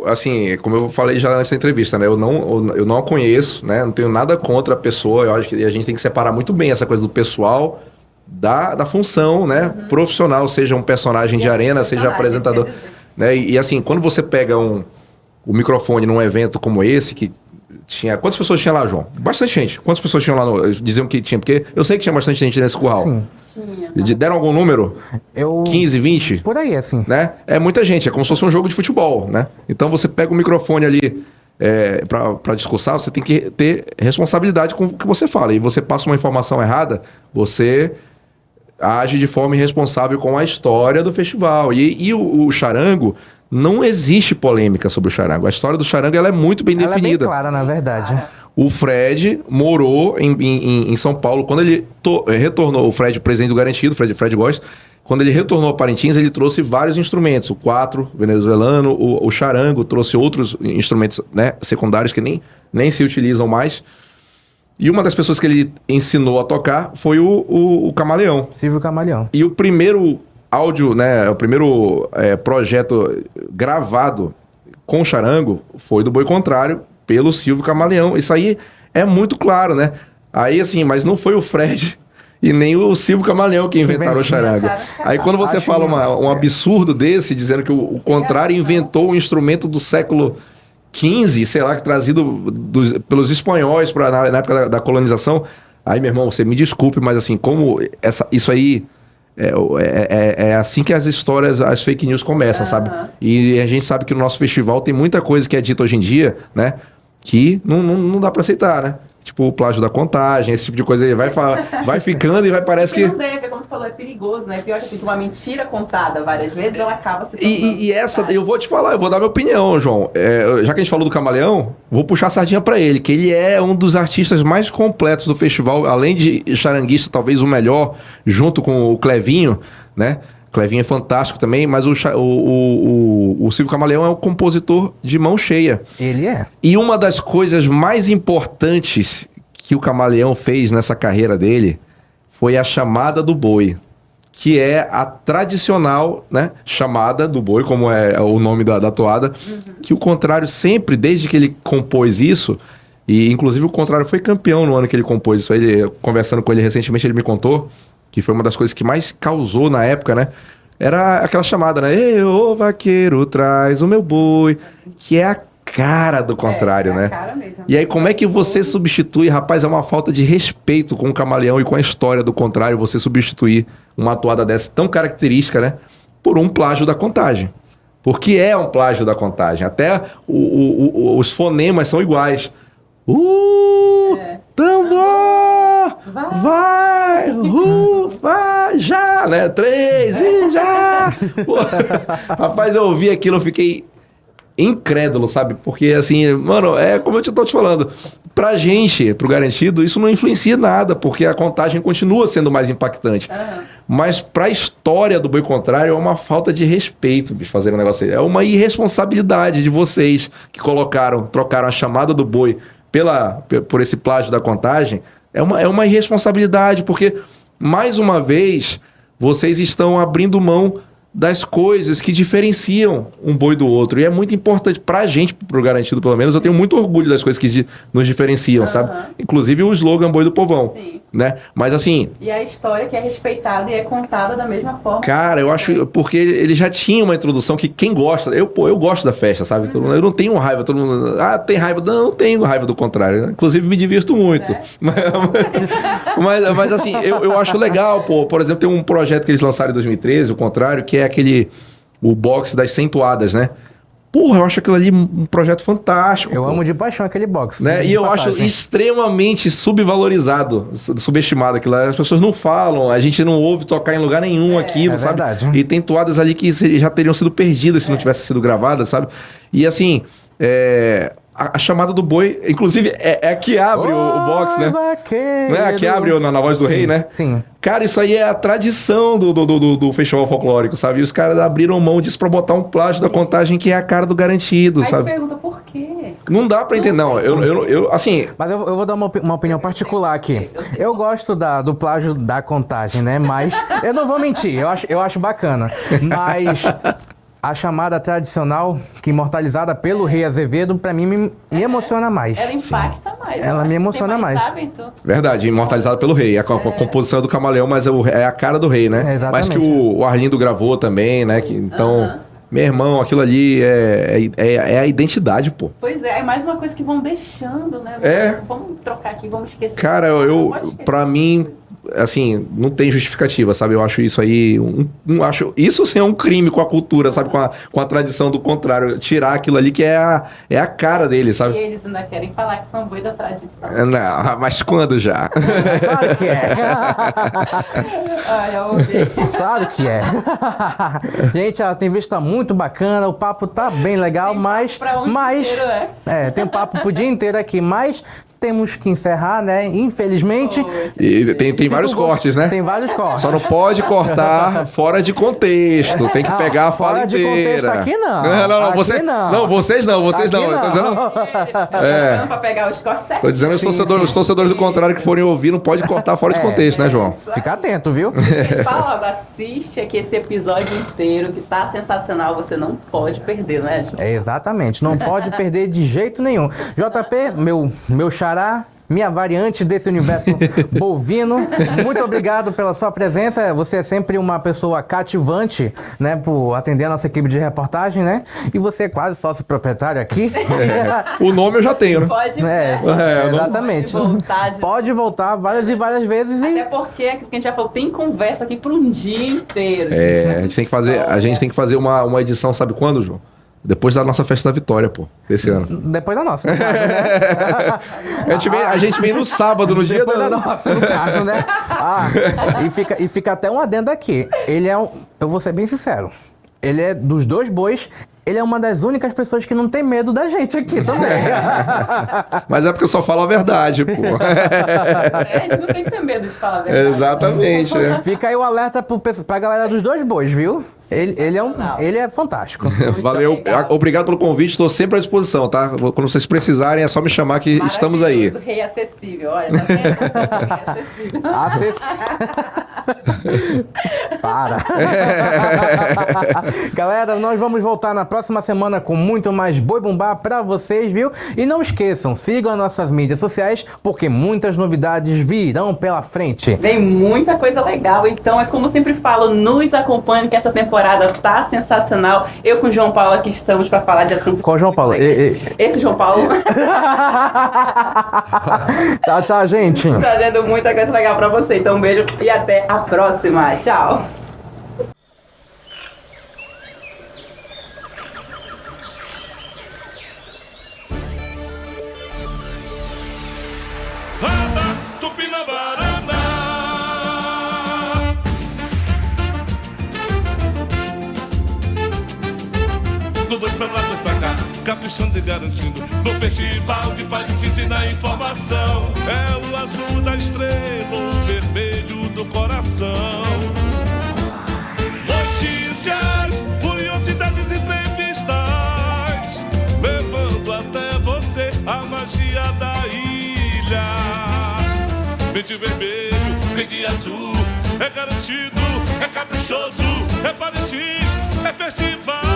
assim, como eu falei já nessa entrevista, né? Eu não a conheço, né? Não tenho nada contra a pessoa. Eu acho que a gente tem que separar muito bem essa coisa do pessoal da função, né? Profissional, seja um personagem de arena, seja apresentador. Né? E assim, quando você pega o microfone num evento como esse, que tinha... Quantas pessoas tinha lá, João? Bastante gente. Quantas pessoas tinham lá? Diziam que tinha, porque eu sei que tinha bastante gente nesse curral. Sim. Deram algum número? 15, 20? Por aí, assim. Né? É muita gente, é como se fosse um jogo de futebol, né? Então você pega o microfone ali para discursar, você tem que ter responsabilidade com o que você fala. E você passa uma informação errada, você age de forma irresponsável com a história do festival. E o charango, não existe polêmica sobre o charango. A história do charango ela é muito bem definida. Ela é bem clara, na verdade. O Fred morou em São Paulo. Quando ele retornou, o Fred, presidente do Garantido, Fred Góes, quando ele retornou a Parintins, ele trouxe vários instrumentos. O quatro venezuelano, o charango, trouxe outros instrumentos, né, secundários que nem se utilizam mais. E uma das pessoas que ele ensinou a tocar foi o Camaleão. Silvio Camaleão. E o primeiro áudio, né, o primeiro projeto gravado com charango foi do Boi Contrário, pelo Silvio Camaleão. Isso aí é muito claro, né? Aí, assim, mas não foi o Fred e nem o Silvio Camaleão que inventaram o charango. Aí quando você fala um absurdo desse, dizendo que o Contrário inventou um instrumento do século XV, sei lá, trazido pelos espanhóis na época da colonização, aí, meu irmão, você me desculpe, mas assim, como isso aí... É assim que as histórias, as fake news começam, sabe? E a gente sabe que no nosso festival tem muita coisa que é dita hoje em dia, né? Que não dá pra aceitar, né? Tipo o plágio da Contagem, esse tipo de coisa aí. Vai ficando e parece que... Não deve, como tu falou, é perigoso, né? Pior que assim, uma mentira contada várias vezes, ela acaba se tornando... E essa, eu vou te falar, eu vou dar minha opinião, João. Já que a gente falou do Camaleão, vou puxar a sardinha pra ele, que ele é um dos artistas mais completos do festival, além de charanguista, talvez o melhor, junto com o Clevinho, né? Clevinho é fantástico também, mas o Silvio Camaleão é um compositor de mão cheia. Ele é. E uma das coisas mais importantes que o Camaleão fez nessa carreira dele foi a chamada do boi, que é a tradicional, né, chamada do boi, como é o nome da toada, que o Contrário sempre, desde que ele compôs isso, e inclusive o Contrário foi campeão no ano que ele compôs isso, conversando com ele recentemente, ele me contou que foi uma das coisas que mais causou na época, né? Era aquela chamada, né? Ei, ô vaqueiro, traz o meu boi, que é a cara do Contrário, né? Cara mesmo. E aí, como é que você substitui, rapaz, é uma falta de respeito com o Camaleão e com a história do Contrário, você substituir uma atuada dessa tão característica, né? Por um plágio da Contagem. Porque é um plágio da Contagem. Até os fonemas são iguais. Tambor! Vai, já, né? 3 e já! Pô, rapaz, eu ouvi aquilo, eu fiquei incrédulo, sabe? Porque, assim, mano, como eu tô te falando, pra gente, pro Garantido, isso não influencia nada, porque a Contagem continua sendo mais impactante. Mas pra história do Boi Contrário, é uma falta de respeito, bicho, fazer um negócio aí. É uma irresponsabilidade de vocês que trocaram a chamada do boi por esse plágio da Contagem. É uma irresponsabilidade, porque, mais uma vez, vocês estão abrindo mão das coisas que diferenciam um boi do outro. E é muito importante pra gente, pro Garantido pelo menos, eu tenho muito orgulho das coisas que nos diferenciam, sabe? Inclusive o slogan Boi do Povão, Sim. né? Mas assim... E a história que é respeitada e é contada da mesma forma. Cara, eu acho... Porque ele já tinha uma introdução que quem gosta... Eu gosto da festa, sabe? Eu não tenho raiva. Todo mundo... Ah, tem raiva? Não tenho raiva, do contrário. Né? Inclusive, me divirto muito. Mas assim, eu acho legal, pô. Por exemplo, tem um projeto que eles lançaram em 2013, o contrário, que é o box das 100 toadas, né? Porra, eu acho aquilo ali um projeto fantástico. Eu amo de paixão aquele box. Né? E eu acho extremamente subvalorizado, subestimado aquilo lá. As pessoas não falam, a gente não ouve tocar em lugar nenhum aquilo, sabe? Verdade. E tem toadas ali que já teriam sido perdidas se não tivesse sido gravadas, sabe? E assim, a chamada do boi, inclusive, é a que abre o box, né? Vaqueiro. Não é a que abre na voz do rei, né? Sim. Cara, isso aí é a tradição do festival folclórico, sabe? E os caras abriram mão disso pra botar um plágio da contagem que é a cara do Garantido, Aí sabe? você pergunta por quê? Não dá pra entender, não. Eu assim... Mas eu vou dar uma opinião particular aqui. Eu gosto do plágio da contagem, né? Mas eu não vou mentir, eu acho bacana. Mas a chamada tradicional, que imortalizada pelo Rei Azevedo, pra mim me emociona mais. Ela impacta mais. Ela me emociona mais. Verdade, imortalizado pelo rei. A composição é do Camaleão, mas é a cara do rei, né? Exatamente. Mas que o Arlindo gravou também, né? Então, meu irmão, aquilo ali é a identidade, pô. Pois é mais uma coisa que vão deixando, né? Vamos trocar aqui, vamos esquecer. Cara, pra mim, assim, não tem justificativa, sabe? Eu acho isso aí... isso sim é um crime com a cultura, sabe? Com a tradição do contrário. Tirar aquilo ali que é a cara deles, sabe? E eles ainda querem falar que são boi da tradição. Não, mas quando já? Claro que é. Ai, eu ouvi. Claro que é. Gente, a entrevista tá muito bacana, o papo tá bem legal, mas... Inteiro, né? Tem papo pro dia inteiro aqui, mas... Temos que encerrar, né? Infelizmente. E tem vários cortes, né? Tem vários cortes. Só não pode cortar fora de contexto. Tem que pegar a fala fora de inteira. contexto aqui não. Não, Aqui vocês não. não. Vocês não. Aqui Eu tô dizendo, Tá pra pegar os cortes certos. tô dizendo os torcedores do contrário que forem ouvir, não pode cortar fora de contexto, né, João? Fica atento, viu? Fala logo, assiste aqui esse episódio inteiro, que tá sensacional, você não pode perder, né, João? Exatamente, não pode perder de jeito nenhum. JP, meu xará, minha variante desse universo bovino, muito obrigado pela sua presença. Você é sempre uma pessoa cativante, né, por atender a nossa equipe de reportagem, né? E você é quase sócio proprietário aqui. O nome eu já tenho, né? Pode exatamente. Pode voltar várias e várias vezes. Até porque, aquilo que a gente já falou, tem conversa aqui por um dia inteiro. A gente tem que fazer uma edição, sabe quando, João? Depois da nossa festa da vitória, pô, desse ano. Depois da nossa, no caso, né? A gente vem no sábado, no dia da nossa, no caso, né? E fica até um adendo aqui. Ele é eu vou ser bem sincero. Ele é dos dois bois. Ele é uma das únicas pessoas que não tem medo da gente aqui também. Mas é porque eu só falo a verdade, pô. A gente não tem que ter medo de falar a verdade. Exatamente. Né? Fica aí o alerta pra galera dos dois bois, viu? Ele é fantástico. Valeu. Obrigado pelo convite. Estou sempre à disposição, tá? Quando vocês precisarem, é só me chamar que estamos aí. Rei acessível. Olha, tá vendo? Rei acessível. Para. Galera, nós vamos voltar na próxima semana com muito mais Boi Bumbá pra vocês, viu? E não esqueçam, sigam as nossas mídias sociais, porque muitas novidades virão pela frente. Vem muita coisa legal, então é como eu sempre falo, nos acompanhe que essa temporada tá sensacional. Eu com o João Paulo aqui estamos para falar de assunto. Qual João Paulo? Esse João Paulo. Tchau, gente. Trazendo muita coisa legal pra você. Então um beijo e até a próxima. Tchau. Radar Tupinabarana. Do 2 pra lá, 2 pra cá, caprichando e garantindo. No festival de Parintins e na informação. É o azul da estrela, o vermelho do coração. Notícias, curiosidades e entrevistas, levando até você a magia da ilha. Verde vermelho, verde azul, é garantido. é caprichoso, é Parintins, é festival.